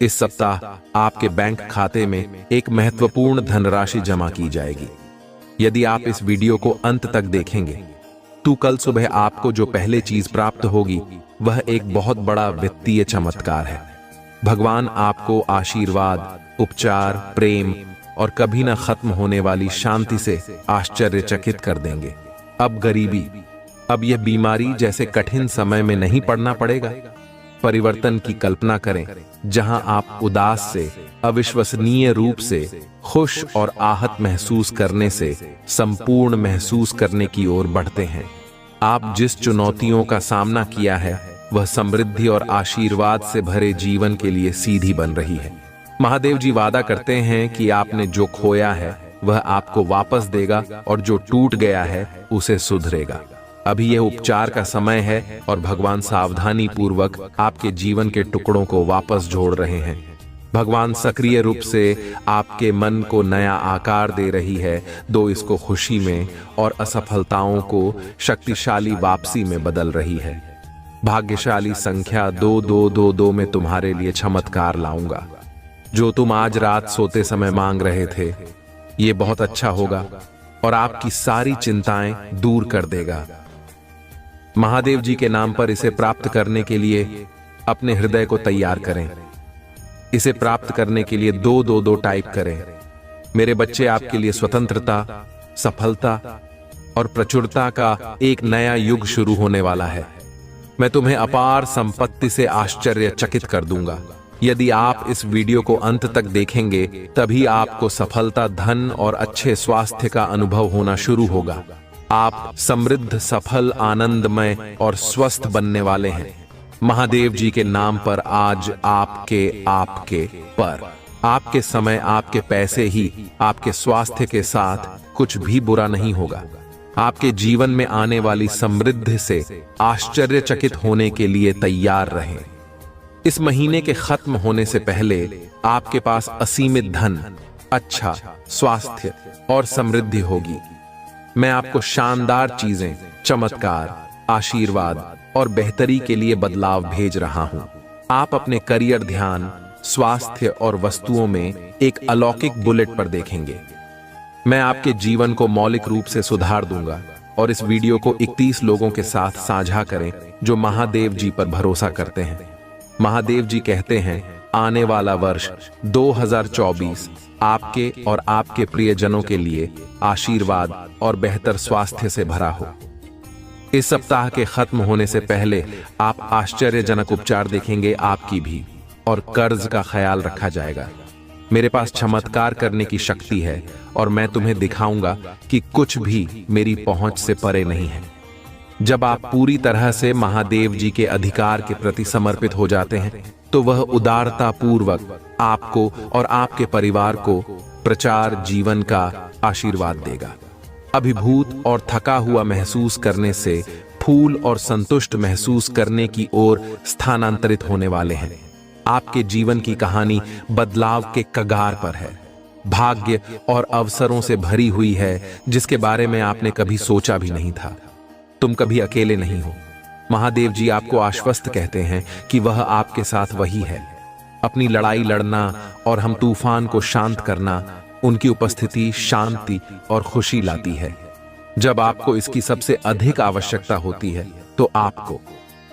Speaker 1: इस सप्ताह आपके बैंक खाते में एक महत्वपूर्ण धनराशि जमा की जाएगी। यदि आप इस वीडियो को अंत तक देखेंगे तो कल सुबह आपको जो पहले चीज प्राप्त होगी वह एक बहुत बड़ा वित्तीय चमत्कार है। भगवान आपको आशीर्वाद, उपचार, प्रेम और कभी न खत्म होने वाली शांति से आश्चर्यचकित कर देंगे। अब गरीबी, अब यह बीमारी जैसे कठिन समय में नहीं पड़ना पड़ेगा। परिवर्तन की कल्पना करें, जहां आप उदास से अविश्वसनीय रूप से खुश और आहत महसूस करने से संपूर्ण महसूस करने की ओर बढ़ते हैं। आप जिस चुनौतियों का सामना किया है वह समृद्धि और आशीर्वाद से भरे जीवन के लिए सीधी बन रही है। महादेव जी वादा करते हैं कि आपने जो खोया है वह आपको वापस देगा और जो टूट गया है उसे सुधरेगा। अभी यह उपचार का समय है और भगवान सावधानी पूर्वक आपके जीवन के टुकड़ों को वापस जोड़ रहे हैं। भगवान सक्रिय रूप से आपके मन को नया आकार दे रही है। दो इसको खुशी में और असफलताओं को शक्तिशाली वापसी में बदल रही है। भाग्यशाली संख्या 2222 में तुम्हारे लिए चमत्कार लाऊंगा। जो तुम आज रात सोते समय मांग रहे थे, ये बहुत अच्छा होगा और आपकी सारी चिंताएं दूर कर देगा। महादेव जी के नाम पर इसे प्राप्त करने के लिए अपने हृदय को तैयार करें। इसे प्राप्त करने के लिए 222 टाइप करें। मेरे बच्चे, आपके लिए स्वतंत्रता, सफलता और प्रचुरता का एक नया युग शुरू होने वाला है। मैं तुम्हें अपार संपत्ति से आश्चर्यचकित कर दूंगा। यदि आप इस वीडियो को अंत तक देखेंगे तभी आपको सफलता, धन और अच्छे स्वास्थ्य का अनुभव होना शुरू होगा। आप समृद्ध, सफल, आनंदमय और स्वस्थ बनने वाले हैं। महादेव जी के नाम पर आज आपके समय, आपके पैसे ही आपके स्वास्थ्य के साथ कुछ भी बुरा नहीं होगा। आपके जीवन में आने वाली समृद्धि से आश्चर्यचकित होने के लिए तैयार रहें। इस महीने के खत्म होने से पहले आपके पास असीमित धन, अच्छा स्वास्थ्य और समृद्धि होगी। मैं आपको शानदार चीजें, चमत्कार, आशीर्वाद और बेहतरी के लिए बदलाव भेज रहा हूं। आप अपने करियर, ध्यान, स्वास्थ्य और वस्तुओं में एक अलौकिक बुलेट पर देखेंगे। मैं आपके जीवन को मौलिक रूप से सुधार दूंगा। और इस वीडियो को 31 लोगों के साथ साझा करें जो महादेव जी पर भरोसा करते हैं। महादेव जी कहते हैं, आने वाला वर्ष 2024 आपके और आपके प्रियजनों के लिए आशीर्वाद और बेहतर स्वास्थ्य से भरा हो। इस सप्ताह के खत्म होने से पहले आप आश्चर्यजनक उपचार देखेंगे आपकी भी, और कर्ज का ख्याल रखा जाएगा। मेरे पास चमत्कार करने की शक्ति है और मैं तुम्हें दिखाऊंगा कि कुछ भी मेरी पहुंच से परे नहीं है। जब आप पूरी तरह से महादेव जी के अधिकार के प्रति समर्पित हो जाते हैं तो वह उदारता पूर्वक आपको और आपके परिवार को प्रचार जीवन का आशीर्वाद देगा। अभिभूत और थका हुआ महसूस करने से फूल और संतुष्ट महसूस करने की ओर स्थानांतरित होने वाले हैं। आपके जीवन की कहानी बदलाव के कगार पर है। भाग्य और अवसरों से भरी हुई है जिसके बारे में आपने कभी सोचा भी नहीं था। तुम कभी अकेले नहीं हो। महादेव जी आपको आश्वस्त कहते हैं कि वह आपके साथ वही है। अपनी लड़ाई लड़ना और हम तूफान को शांत करना, उनकी उपस्थिति शांति और खुशी लाती है। जब आपको इसकी सबसे अधिक आवश्यकता होती है तो आपको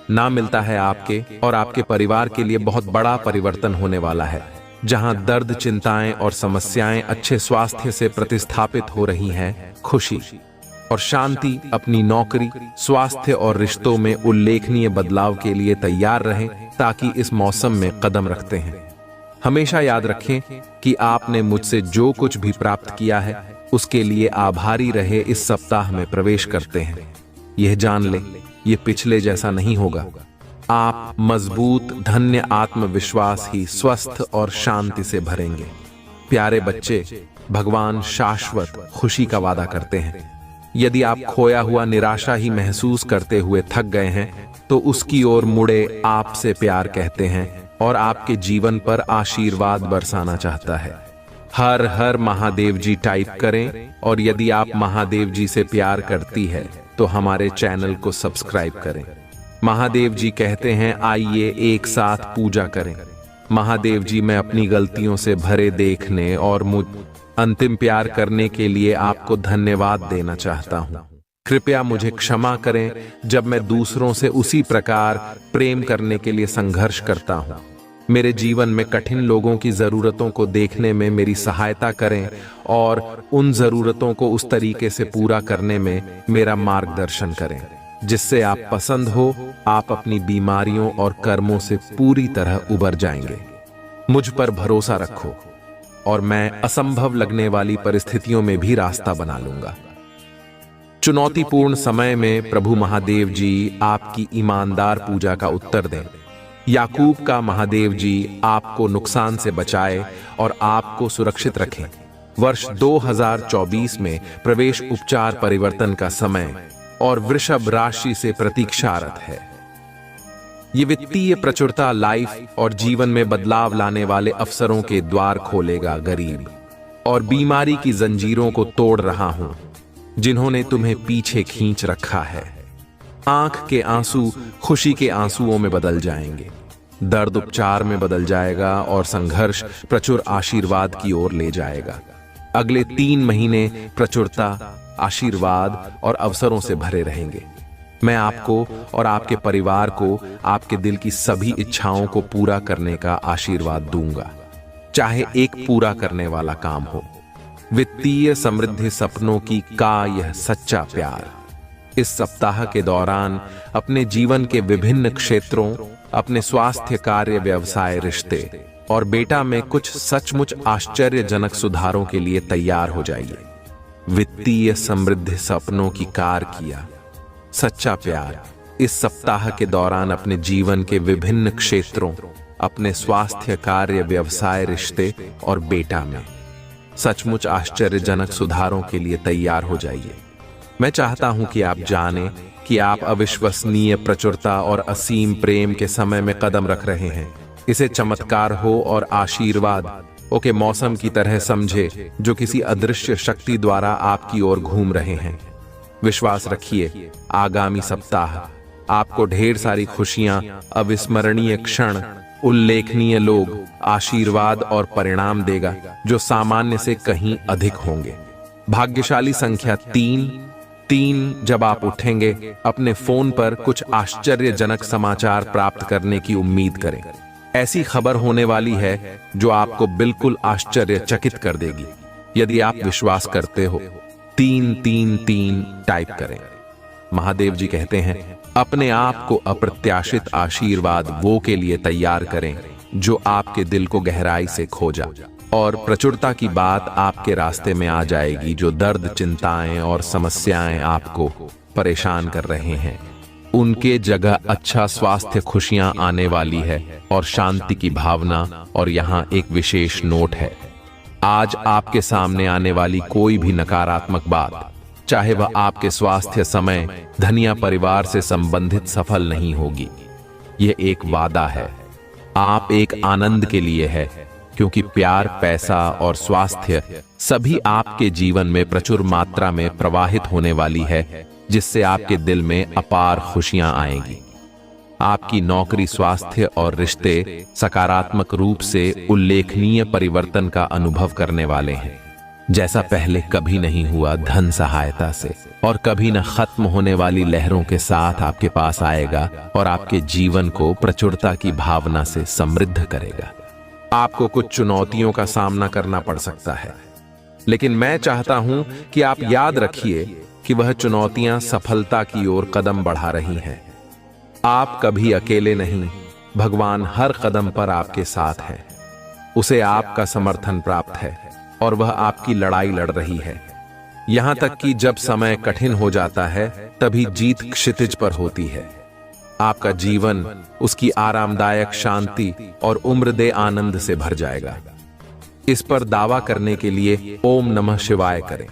Speaker 1: ना मिलता है। आपके और आपके परिवार के लिए बहुत बड़ा परिवर्तन होने वाला है। जहां दर्द, चिंताएं और समस्याएं अच्छे स्वास्थ्य से प्रतिस्थापित हो रही हैं, खुशी और शांति अपनी नौकरी, स्वास्थ्य और रिश्तों में उल्लेखनीय बदलाव के लिए तैयार रहें ताकि इस मौसम में कदम रखते हैं। हमेशा याद रखें कि आपने मुझसे जो कुछ भी प्राप्त किया है उसके लिए आभारी रहे। इस सप्ताह में प्रवेश करते हैं, यह जान ले, ये पिछले जैसा नहीं होगा। आप मजबूत, धन्य आत्मविश्वास ही स्वस्थ और शांति से भरेंगे। प्यारे बच्चे, भगवान शाश्वत खुशी का वादा करते हैं। यदि आप खोया हुआ निराशा ही महसूस करते हुए थक गए हैं तो उसकी ओर मुड़े आपसे प्यार कहते हैं और आपके जीवन पर आशीर्वाद बरसाना चाहता है। हर हर महादेव जी टाइप करें, और यदि आप महादेव जी से प्यार करती है तो हमारे चैनल को सब्सक्राइब करें। महादेव जी कहते हैं, आइए एक साथ पूजा करें। महादेव जी, मैं अपनी गलतियों से भरे देखने और मुझ अंतिम प्यार करने के लिए आपको धन्यवाद देना चाहता हूं। कृपया मुझे क्षमा करें जब मैं दूसरों से उसी प्रकार प्रेम करने के लिए संघर्ष करता हूं। मेरे जीवन में कठिन लोगों की जरूरतों को देखने में मेरी सहायता करें और उन जरूरतों को उस तरीके से पूरा करने में मेरा मार्गदर्शन करें जिससे आप पसंद हो। आप अपनी बीमारियों और कर्मों से पूरी तरह उबर जाएंगे। मुझ पर भरोसा रखो और मैं असंभव लगने वाली परिस्थितियों में भी रास्ता बना लूंगा। चुनौतीपूर्ण समय में प्रभु महादेव जी आपकी ईमानदार पूजा का उत्तर दें। याकूब का महादेव जी आपको नुकसान से बचाए और आपको सुरक्षित रखें। वर्ष 2024 में प्रवेश उपचार परिवर्तन का समय और वृषभ राशि से प्रतीक्षारत है। ये वित्तीय प्रचुरता लाइफ और जीवन में बदलाव लाने वाले अवसरों के द्वार खोलेगा। गरीब और बीमारी की जंजीरों को तोड़ रहा हूं जिन्होंने तुम्हें पीछे खींच रखा है। आंख के आंसू खुशी के आंसुओं में बदल जाएंगे, दर्द उपचार में बदल जाएगा और संघर्ष प्रचुर आशीर्वाद की ओर ले जाएगा। अगले 3 महीने प्रचुरता, आशीर्वाद और अवसरों से भरे रहेंगे। मैं आपको और आपके परिवार को आपके दिल की सभी इच्छाओं को पूरा करने का आशीर्वाद दूंगा, चाहे एक पूरा करने वाला काम हो। वित्तीय समृद्धि सपनों की का यह सच्चा प्यार। इस सप्ताह के दौरान अपने जीवन के विभिन्न क्षेत्रों, अपने स्वास्थ्य, कार्य, व्यवसाय, रिश्ते और बेटा में कुछ सचमुच आश्चर्यजनक सुधारों के लिए तैयार हो जाइए। वित्तीय समृद्धि सपनों की कार किया सच्चा प्यार। इस सप्ताह के दौरान अपने जीवन के विभिन्न क्षेत्रों, अपने स्वास्थ्य, कार्य, व्यवसाय, रिश्ते और बेटा में सचमुच आश्चर्यजनक सुधारों के लिए तैयार हो जाइए। मैं चाहता हूं कि आप जानें कि आप अविश्वसनीय प्रचुरता और असीम प्रेम के समय में कदम रख रहे हैं। इसे चमत्कार हो और आशीर्वाद के मौसम की तरह समझे जो किसी अदृश्य शक्ति द्वारा आपकी ओर घूम रहे हैं। विश्वास रखिए, आगामी सप्ताह आपको ढेर सारी खुशियां, अविस्मरणीय क्षण, उल्लेखनीय लोग, आशीर्वाद और परिणाम देगा जो सामान्य से कहीं अधिक होंगे। भाग्यशाली संख्या 3 जब आप उठेंगे अपने फोन पर कुछ आश्चर्यजनक समाचार प्राप्त करने की उम्मीद करें। ऐसी खबर होने वाली है जो आपको बिल्कुल आश्चर्यचकित कर देगी। यदि आप विश्वास करते हो 333 टाइप करें। महादेव जी कहते हैं, अपने आप को अप्रत्याशित आशीर्वाद वो के लिए तैयार करें जो आपके दिल को गहराई से खोजा, और प्रचुरता की बात आपके रास्ते में आ जाएगी। जो दर्द, चिंताएं और समस्याएं आपको परेशान कर रहे हैं उनके जगह अच्छा स्वास्थ्य, खुशियां आने वाली है और शांति की भावना। और यहाँ एक विशेष नोट है, आज आपके सामने आने वाली कोई भी नकारात्मक बात, चाहे वह आपके स्वास्थ्य, समय, धन या परिवार से संबंधित, सफल नहीं होगी। यह एक वादा है। आप एक आनंद के लिए है, क्योंकि प्यार, पैसा और स्वास्थ्य सभी आपके जीवन में प्रचुर मात्रा में प्रवाहित होने वाली है, जिससे आपके दिल में अपार खुशियां आएंगी। आपकी नौकरी, स्वास्थ्य और रिश्ते सकारात्मक रूप से उल्लेखनीय परिवर्तन का अनुभव करने वाले हैं, जैसा पहले कभी नहीं हुआ। धन सहायता से और कभी न खत्म होने वाली लहरों के साथ आपके पास आएगा और आपके जीवन को प्रचुरता की भावना से समृद्ध करेगा। आपको कुछ चुनौतियों का सामना करना पड़ सकता है, लेकिन मैं चाहता हूं कि आप याद रखिए कि वह चुनौतियां सफलता की ओर कदम बढ़ा रही हैं। आप कभी अकेले नहीं, भगवान हर कदम पर आपके साथ है। उसे आपका समर्थन प्राप्त है और वह आपकी लड़ाई लड़ रही है। यहां तक कि जब समय कठिन हो जाता है तभी जीत क्षितिज पर होती है। आपका जीवन उसकी आरामदायक शांति और उम्रदे आनंद से भर जाएगा। इस पर दावा करने के लिए ओम नमः शिवाय करें।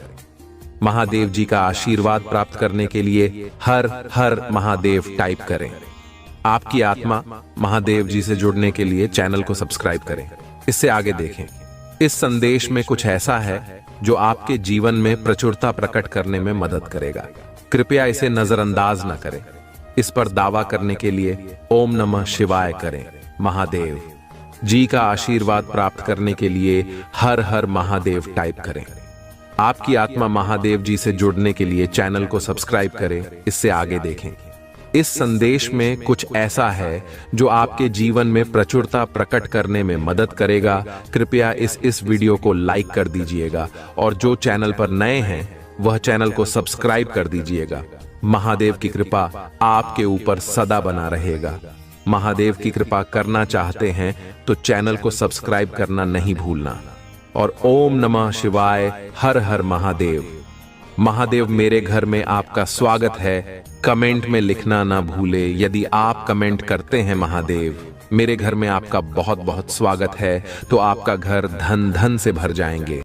Speaker 1: महादेव जी का आशीर्वाद प्राप्त करने के लिए हर हर महादेव टाइप करें। आपकी आत्मा महादेव जी से जुड़ने के लिए चैनल को सब्सक्राइब करें। इससे आगे देखें। इस संदेश में कुछ ऐसा है जो आपके जीवन में प्रचुरता प्रकट करने में मदद करेगा। कृपया इसे नजरअंदाज न करें। इस पर दावा करने के लिए ओम नमः शिवाय करें। महादेव जी का आशीर्वाद प्राप्त करने के लिए हर हर महादेव टाइप करें। आपकी आत्मा महादेव जी से जुड़ने के लिए चैनल को सब्सक्राइब करें। इससे आगे देखें। इस संदेश में कुछ ऐसा है जो आपके जीवन में प्रचुरता प्रकट करने में मदद करेगा। कृपया इस वीडियो को लाइक कर दीजिएगा और जो चैनल पर नए हैं वह चैनल को सब्सक्राइब कर दीजिएगा। महादेव की कृपा आपके ऊपर सदा बना रहेगा। महादेव की कृपा करना चाहते हैं तो चैनल को सब्सक्राइब करना नहीं भूलना। और ओम नमः शिवाय, हर हर महादेव। महादेव मेरे घर में आपका स्वागत है। कमेंट में लिखना ना भूले। यदि आप कमेंट करते हैं महादेव मेरे घर में आपका बहुत बहुत स्वागत है, तो आपका घर धन धन से भर जाएंगे।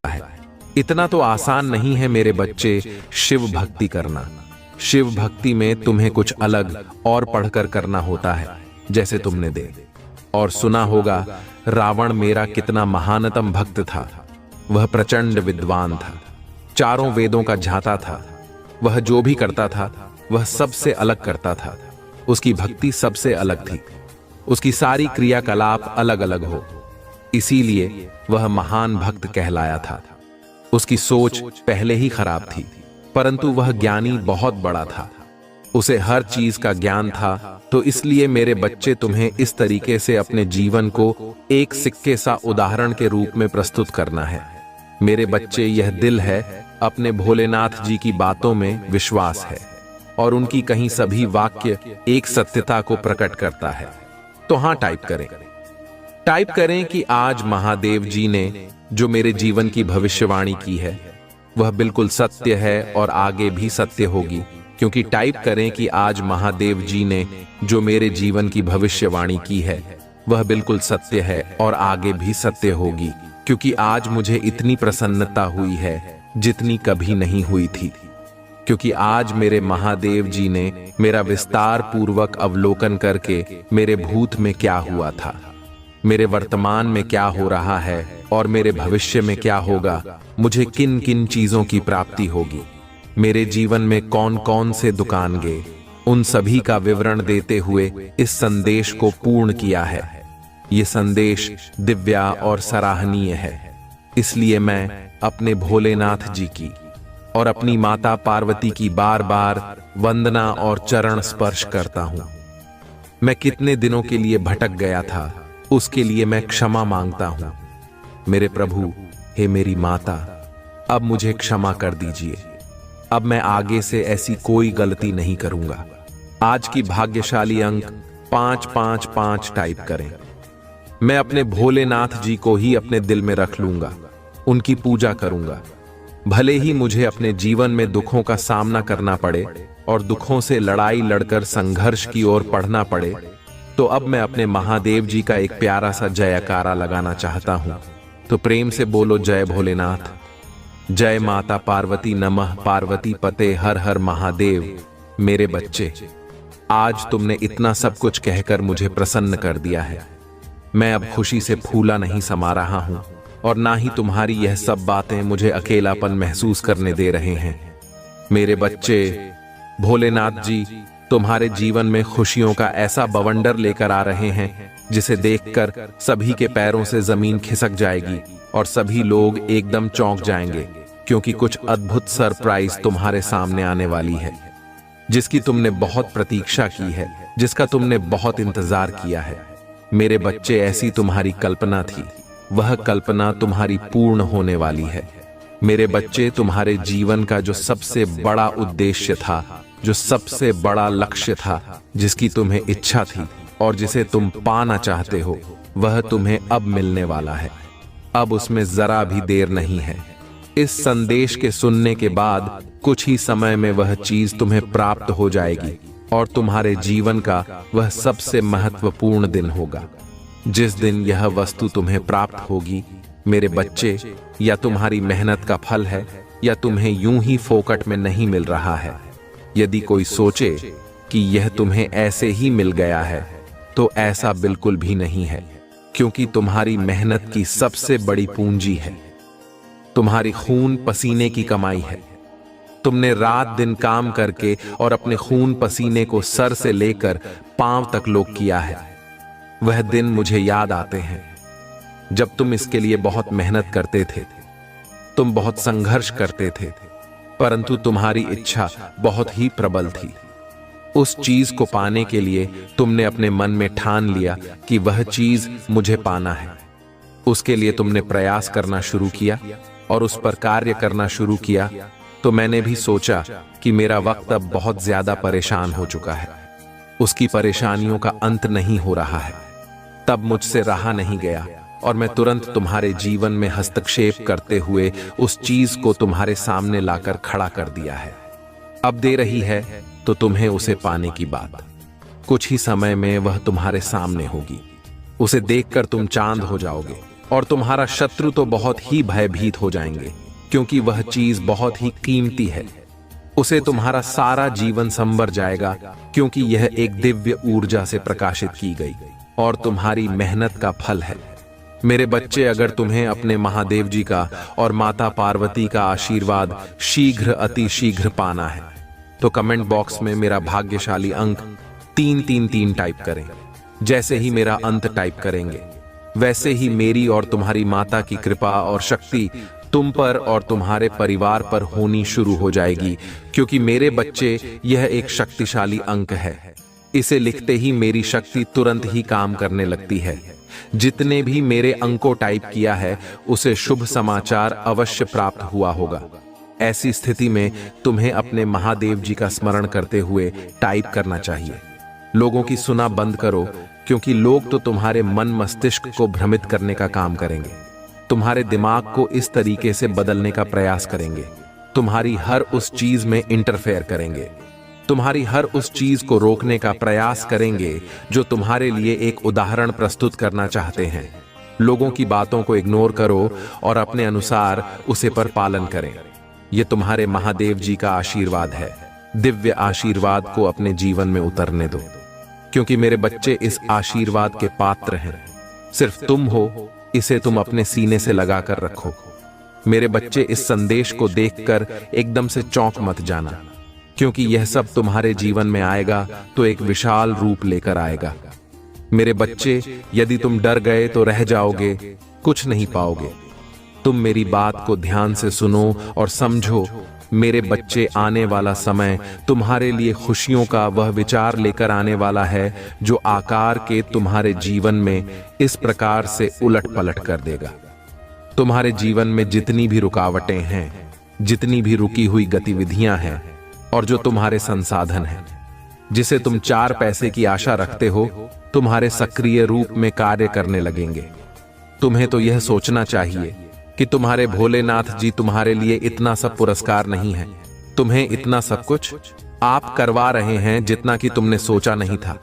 Speaker 1: इतना तो आसान नहीं है मेरे बच्चे शिव भक्ति करना। शिव भक्ति में तुम्हें कुछ अलग और पढ़कर करना होता है। जैसे तुमने दे और सुना होगा, रावण मेरा कितना महानतम भक्त था। वह प्रचंड विद्वान था, चारों वेदों का झाता था। वह जो भी करता था वह सबसे अलग करता था। उसकी भक्ति सबसे अलग थी। उसकी सारी क्रियाकलाप अलग अलग हो, इसीलिए वह महान भक्त कहलाया था। उसकी सोच पहले ही खराब थी, परंतु वह ज्ञानी बहुत बड़ा था। उसे हर चीज का ज्ञान था। तो इसलिए मेरे बच्चे तुम्हें इस तरीके से अपने जीवन को एक सिक्के सा उदाहरण के रूप में प्रस्तुत करना है। मेरे बच्चे, यह दिल है, अपने भोलेनाथ जी की बातों में विश्वास है और उनकी कहीं सभी वाक्य एक सत्यता को प्रकट करता है। तो हाँ, टाइप करें कि आज महादेव जी ने जो मेरे जीवन की भविष्यवाणी की है वह बिल्कुल सत्य है और आगे भी सत्य होगी। क्योंकि टाइप करें कि आज महादेव जी ने जो मेरे जीवन की भविष्यवाणी की है वह बिल्कुल सत्य है और आगे भी सत्य होगी। क्योंकि आज मुझे इतनी प्रसन्नता हुई है जितनी कभी नहीं हुई थी। क्योंकि आज मेरे महादेव जी ने मेरा विस्तार पूर्वक अवलोकन करके मेरे भूत में क्या हुआ था, मेरे वर्तमान में क्या हो रहा है और मेरे भविष्य में क्या होगा, मुझे किन किन चीजों की प्राप्ति होगी, मेरे जीवन में कौन कौन से दुकान गए, उन सभी का विवरण देते हुए इस संदेश को पूर्ण किया है। ये संदेश दिव्या और सराहनीय है। इसलिए मैं अपने भोलेनाथ जी की और अपनी माता पार्वती की बार बार वंदना और चरण स्पर्श करता हूं। मैं कितने दिनों के लिए भटक गया था, उसके लिए मैं क्षमा मांगता हूं। मेरे प्रभु, हे मेरी माता, अब मुझे क्षमा कर दीजिए। अब मैं आगे से ऐसी कोई गलती नहीं करूंगा। आज की भाग्यशाली अंक 555 टाइप करें। मैं अपने भोलेनाथ जी को ही अपने दिल में रख लूंगा, उनकी पूजा करूंगा। भले ही मुझे अपने जीवन में दुखों का सामना करना पड़े और दुखों से लड़ाई लड़कर संघर्ष की ओर बढ़ना पड़े, तो अब मैं अपने महादेव जी का एक प्यारा सा जयकारा लगाना चाहता हूं। तो प्रेम से बोलो, जय भोलेनाथ, जय माता पार्वती, नमः पार्वती पते, हर हर महादेव। मेरे बच्चे, आज तुमने इतना सब कुछ कहकर मुझे प्रसन्न कर दिया है। मैं अब खुशी से फूला नहीं समा रहा हूं और ना ही तुम्हारी यह सब बातें मुझे अकेलापन महसूस करने दे रहे हैं। मेरे बच्चे, भोलेनाथ जी तुम्हारे जीवन में खुशियों का ऐसा बवंडर लेकर आ रहे हैं जिसे देखकर सभी के पैरों से जमीन खिसक जाएगी और सभी लोग एकदम चौंक जाएंगे, क्योंकि कुछ अद्भुत सरप्राइज तुम्हारे सामने आने वाली है, जिसकी तुमने बहुत प्रतीक्षा की है, जिसका तुमने बहुत इंतजार किया है। मेरे बच्चे, ऐसी तुम्हारी कल्पना थी, वह कल्पना तुम्हारी पूर्ण होने वाली है। मेरे बच्चे, तुम्हारे जीवन का जो सबसे बड़ा उद्देश्य था, जो सबसे बड़ा लक्ष्य था, जिसकी तुम्हें इच्छा थी और जिसे तुम पाना चाहते हो, वह तुम्हें अब मिलने वाला है। अब उसमें जरा भी देर नहीं है। इस संदेश के सुनने के बाद कुछ ही समय में वह चीज तुम्हें प्राप्त हो जाएगी और तुम्हारे जीवन का वह सबसे महत्वपूर्ण दिन होगा। जिस दिन यह वस्तु तुम्हें प्राप्त होगी, मेरे बच्चे, या तुम्हारी मेहनत का फल है या तुम्हें यूं ही फोकट में नहीं मिल रहा है। यदि कोई सोचे कि यह तुम्हें ऐसे ही मिल गया है, तो ऐसा बिल्कुल भी नहीं है, क्योंकि तुम्हारी मेहनत की सबसे बड़ी पूंजी है। तुम्हारी खून पसीने की कमाई है। तुमने रात दिन काम करके और अपने खून पसीने को सर से लेकर पांव तक लोग किया है। वह दिन मुझे याद आते हैं जब तुम इसके लिए बहुत मेहनत करते थे, तुम बहुत संघर्ष करते थे, परंतु तुम्हारी इच्छा बहुत ही प्रबल थी। उस चीज को पाने के लिए तुमने अपने मन में ठान लिया कि वह चीज मुझे पाना है। उसके लिए तुमने प्रयास करना शुरू किया और उस पर कार्य करना शुरू किया। तो मैंने भी सोचा कि मेरा वक्त अब बहुत ज्यादा परेशान हो चुका है, उसकी परेशानियों का अंत नहीं हो रहा है। तब मुझसे रहा नहीं गया और मैं तुरंत तुम्हारे जीवन में हस्तक्षेप करते हुए उस चीज को तुम्हारे सामने लाकर खड़ा कर दिया है। अब दे रही है तो तुम्हें उसे पाने की बात। कुछ ही समय में वह तुम्हारे सामने होगी। उसे देखकर तुम चांद हो जाओगे और तुम्हारा शत्रु तो बहुत ही भयभीत हो जाएंगे, क्योंकि वह चीज बहुत ही कीमती है। उसे तुम्हारा सारा जीवन संवर जाएगा, क्योंकि यह एक दिव्य ऊर्जा से प्रकाशित की गई और तुम्हारी मेहनत का फल है। मेरे बच्चे, अगर तुम्हें अपने महादेव जी का और माता पार्वती का आशीर्वाद शीघ्र अति शीघ्र पाना है, तो कमेंट बॉक्स में मेरा भाग्यशाली अंक 333 टाइप करें। जैसे ही मेरा अंत टाइप करेंगे, वैसे ही मेरी और तुम्हारी माता की कृपा और शक्ति तुम पर और तुम्हारे परिवार पर होनी शुरू हो जाएगी, क्योंकि मेरे बच्चे, यह एक शक्तिशाली अंक है। इसे लिखते ही मेरी शक्ति तुरंत ही काम करने लगती है। जितने भी मेरे अंकों टाइप किया है, उसे शुभ समाचार अवश्य प्राप्त हुआ होगा। ऐसी स्थिति में तुम्हें अपने महादेव जी का स्मरण करते हुए टाइप करना चाहिए। लोगों की सुना बंद करो, क्योंकि लोग तो तुम्हारे मन मस्तिष्क को भ्रमित करने का काम करेंगे। तुम्हारे दिमाग को इस तरीके से बदलने का प्रयास करेंगे, तुम्हारी हर उस चीज में इंटरफेयर करेंगे, तुम्हारी हर उस चीज को रोकने का प्रयास करेंगे जो तुम्हारे लिए एक उदाहरण प्रस्तुत करना चाहते हैं। लोगों की बातों को इग्नोर करो और अपने अनुसार उसे पर पालन करें। यह तुम्हारे महादेव जी का आशीर्वाद है। दिव्य आशीर्वाद को अपने जीवन में उतरने दो, क्योंकि मेरे बच्चे इस आशीर्वाद के पात्र हैं। सिर्फ तुम हो, इसे तुम अपने सीने से लगा कर रखो। मेरे बच्चे, इस संदेश को देखकर एकदम से चौंक मत जाना, क्योंकि यह सब तुम्हारे जीवन में आएगा तो एक विशाल रूप लेकर आएगा। मेरे बच्चे, यदि तुम डर गए तो रह जाओगे, कुछ नहीं पाओगे। तुम मेरी बात को ध्यान से सुनो और समझो। मेरे बच्चे, आने वाला समय तुम्हारे लिए खुशियों का वह विचार लेकर आने वाला है जो आकार के तुम्हारे जीवन में इस प्रकार से उलट पलट कर देगा। तुम्हारे जीवन में जितनी भी रुकावटें हैं, जितनी भी रुकी हुई गतिविधियां हैं और जो तुम्हारे संसाधन हैं, जिसे तुम 4 पैसे की आशा रखते हो, तुम्हारे सक्रिय रूप में कार्य करने लगेंगे। तुम्हें तो यह सोचना चाहिए कि तुम्हारे भोलेनाथ जी तुम्हारे लिए इतना सब पुरस्कार नहीं है। तुम्हें इतना सब कुछ आप करवा रहे हैं जितना कि तुमने सोचा नहीं था।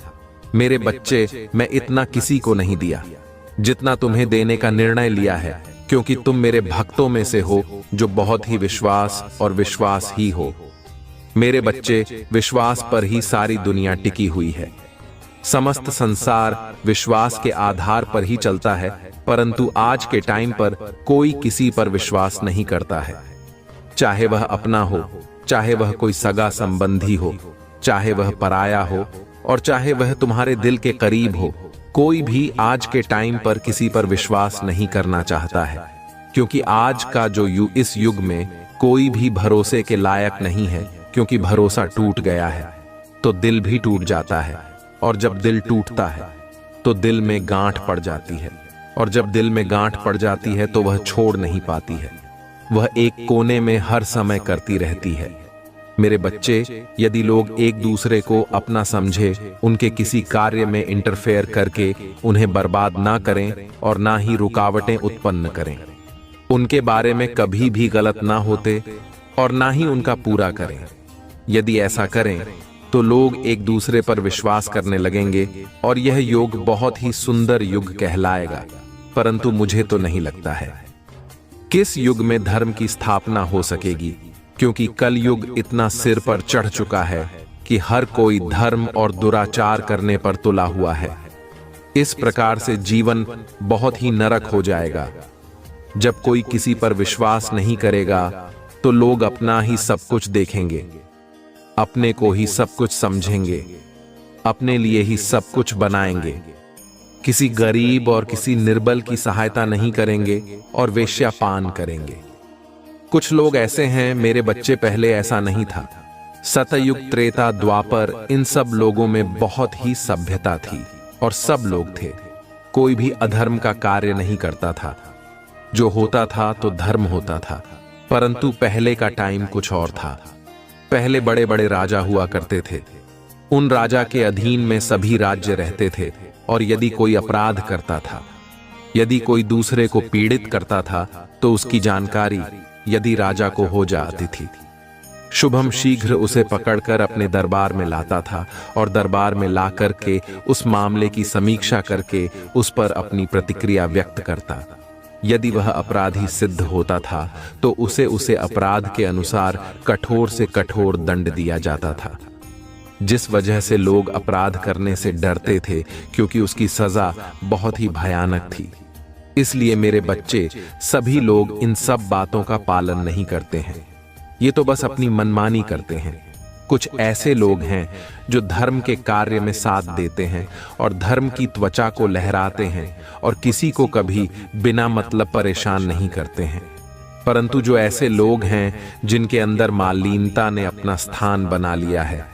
Speaker 1: मेरे बच्चे, मैं इतना किसी को नहीं दिया जितना तुम्हें देने का निर्णय लिया है, क्योंकि तुम मेरे भक्तों में से हो जो बहुत ही विश्वास और विश्वास ही हो। मेरे बच्चे, विश्वास पर ही सारी दुनिया टिकी हुई है। समस्त संसार विश्वास के आधार पर ही चलता है, परंतु आज के टाइम पर कोई किसी पर विश्वास नहीं करता है। चाहे वह अपना हो, चाहे वह कोई सगा संबंधी हो, चाहे वह पराया हो और चाहे वह तुम्हारे दिल के करीब हो, कोई भी आज के टाइम पर किसी पर विश्वास नहीं करना चाहता है, क्योंकि आज का जो इस युग में कोई भी भरोसे के लायक नहीं है, क्योंकि भरोसा टूट गया है तो दिल भी टूट जाता है, और जब दिल टूटता है तो दिल में गांठ पड़ जाती है, और जब दिल में गांठ पड़ जाती है तो वह छोड़ नहीं पाती है, वह एक कोने में हर समय करती रहती है। मेरे बच्चे, यदि लोग एक दूसरे को अपना समझे, उनके किसी कार्य में इंटरफेयर करके उन्हें बर्बाद ना करें और ना ही रुकावटें उत्पन्न करें, उनके बारे में कभी भी गलत ना होते और ना ही उनका पूरा करें। यदि ऐसा करें तो लोग एक दूसरे पर विश्वास करने लगेंगे और यह युग बहुत ही सुंदर युग कहलाएगा, परंतु मुझे तो नहीं लगता है किस युग में धर्म की स्थापना हो सकेगी, क्योंकि कल युग इतना सिर पर चढ़ चुका है कि हर कोई धर्म और दुराचार करने पर तुला हुआ है। इस प्रकार से जीवन बहुत ही नरक हो जाएगा। जब कोई किसी पर विश्वास नहीं करेगा तो लोग अपना ही सब कुछ देखेंगे, अपने को ही सब कुछ समझेंगे, अपने लिए ही सब कुछ बनाएंगे, किसी गरीब और किसी निर्बल की सहायता नहीं करेंगे और वेश्यापान करेंगे। कुछ लोग ऐसे हैं, मेरे बच्चे, पहले ऐसा नहीं था। सतयुग, त्रेता, द्वापर, इन सब लोगों में बहुत ही सभ्यता थी और सब लोग थे। कोई भी अधर्म का कार्य नहीं करता था। जो होता था तो धर्म होता था। परंतु पहले का टाइम कुछ और था। पहले बड़े बड़े राजा हुआ करते थे। उन राजा के अधीन में सभी राज्य रहते थे और यदि कोई अपराध करता था, यदि कोई दूसरे को पीड़ित करता था तो उसकी जानकारी यदि राजा को हो जाती थी, शुभम शीघ्र उसे पकड़कर अपने दरबार में लाता था और दरबार में ला करके उस मामले की समीक्षा करके उस पर अपनी प्रतिक्रिया व्यक्त करता। यदि वह अपराधी सिद्ध होता था तो उसे अपराध के अनुसार कठोर से कठोर दंड दिया जाता था। जिस वजह से लोग अपराध करने से डरते थे, क्योंकि उसकी सजा बहुत ही भयानक थी। इसलिए मेरे बच्चे, सभी लोग इन सब बातों का पालन नहीं करते हैं। ये तो बस अपनी मनमानी करते हैं। कुछ ऐसे लोग हैं जो धर्म के कार्य में साथ देते हैं और धर्म की त्वचा को लहराते हैं और किसी को कभी बिना मतलब परेशान नहीं करते हैं। परंतु जो ऐसे लोग हैं जिनके अंदर मालिनता ने अपना स्थान बना लिया है,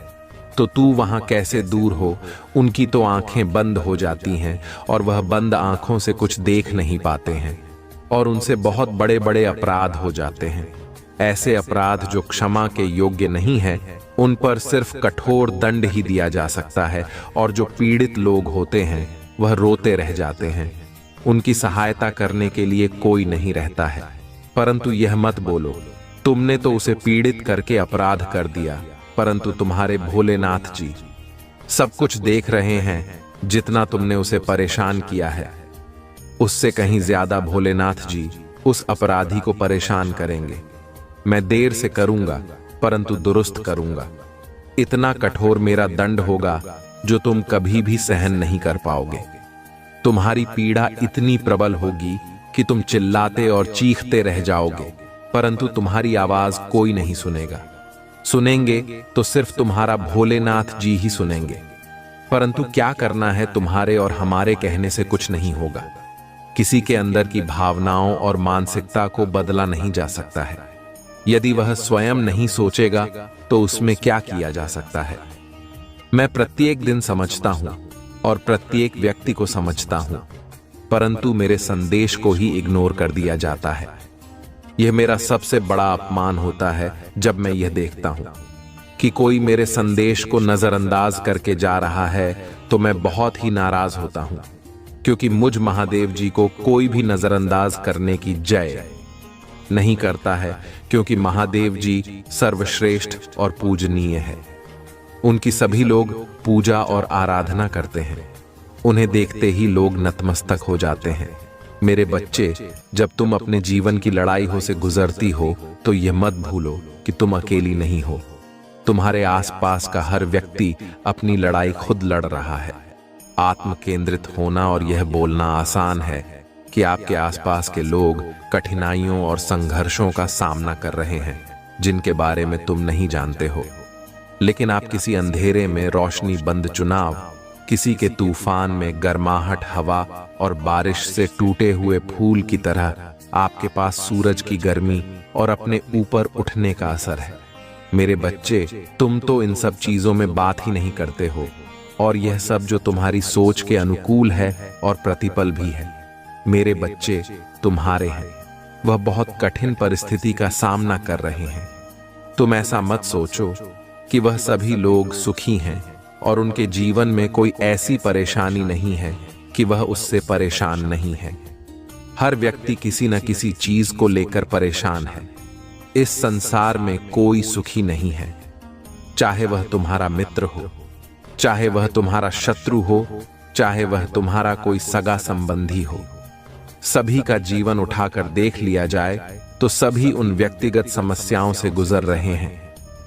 Speaker 1: तो तू वहां कैसे दूर हो। उनकी तो आंखें बंद हो जाती हैं और वह बंद आंखों से कुछ देख नहीं पाते हैं और उनसे बहुत बड़े बड़े अपराध हो जाते हैं। ऐसे अपराध जो क्षमा के योग्य नहीं है, उन पर सिर्फ कठोर दंड ही दिया जा सकता है और जो पीड़ित लोग होते हैं वह रोते रह जाते हैं। उनकी सहायता करने के लिए कोई नहीं रहता है। परंतु यह मत बोलो, तुमने तो उसे पीड़ित करके अपराध कर दिया, परंतु तुम्हारे भोलेनाथ जी सब कुछ देख रहे हैं। जितना तुमने उसे परेशान किया है, उससे कहीं ज्यादा भोलेनाथ जी उस अपराधी को परेशान करेंगे। मैं देर से करूंगा, परंतु दुरुस्त करूंगा। इतना कठोर मेरा दंड होगा जो तुम कभी भी सहन नहीं कर पाओगे। तुम्हारी पीड़ा इतनी प्रबल होगी कि तुम चिल्लाते और चीखते रह जाओगे, परंतु तुम्हारी आवाज कोई नहीं सुनेगा। सुनेंगे तो सिर्फ तुम्हारा भोलेनाथ जी ही सुनेंगे। परंतु क्या करना है, तुम्हारे और हमारे कहने से कुछ नहीं होगा। किसी के अंदर की भावनाओं और मानसिकता को बदला नहीं जा सकता है। यदि वह स्वयं नहीं सोचेगा तो उसमें क्या किया जा सकता है। मैं प्रत्येक दिन समझता हूं और प्रत्येक व्यक्ति को समझता हूं, परंतु मेरे संदेश को ही इग्नोर कर दिया जाता है। यह मेरा सबसे बड़ा अपमान होता है जब मैं यह देखता हूं कि कोई मेरे संदेश को नजरअंदाज करके जा रहा है, तो मैं बहुत ही नाराज होता हूं, क्योंकि मुझ महादेव जी को कोई भी नजरअंदाज करने की जय नहीं करता है, क्योंकि महादेव जी सर्वश्रेष्ठ और पूजनीय है। उनकी सभी लोग पूजा और आराधना करते हैं। उन्हें देखते ही लोग नतमस्तक हो जाते हैं। मेरे बच्चे, जब तुम अपने जीवन की लड़ाई से गुजरती हो तो यह मत भूलो कि तुम अकेली नहीं हो। तुम्हारे आसपास का हर व्यक्ति अपनी लड़ाई खुद लड़ रहा है। आत्म केंद्रित होना और यह बोलना आसान है कि आपके आसपास के लोग कठिनाइयों और संघर्षों का सामना कर रहे हैं जिनके बारे में तुम नहीं जानते हो। लेकिन आप किसी अंधेरे में रोशनी बंद चुनाव, किसी के तूफान में गर्माहट हवा और बारिश से टूटे हुए फूल की तरह आपके पास सूरज की गर्मी और अपने ऊपर उठने का असर है। मेरे बच्चे, तुम तो इन सब चीजों में बात ही नहीं करते हो, और यह सब जो तुम्हारी सोच के अनुकूल है और प्रतिपल भी है। मेरे बच्चे तुम्हारे हैं, वह बहुत कठिन परिस्थिति का सामना कर रहे हैं। तुम ऐसा मत सोचो कि वह सभी लोग सुखी हैं और उनके जीवन में कोई ऐसी परेशानी नहीं है कि वह उससे परेशान नहीं है। हर व्यक्ति किसी न किसी चीज को लेकर परेशान है। इस संसार में कोई सुखी नहीं है, चाहे वह तुम्हारा मित्र हो, चाहे वह तुम्हारा शत्रु हो, चाहे वह तुम्हारा कोई सगा संबंधी हो। सभी का जीवन उठाकर देख लिया जाए तो सभी उन व्यक्तिगत समस्याओं से गुजर रहे हैं।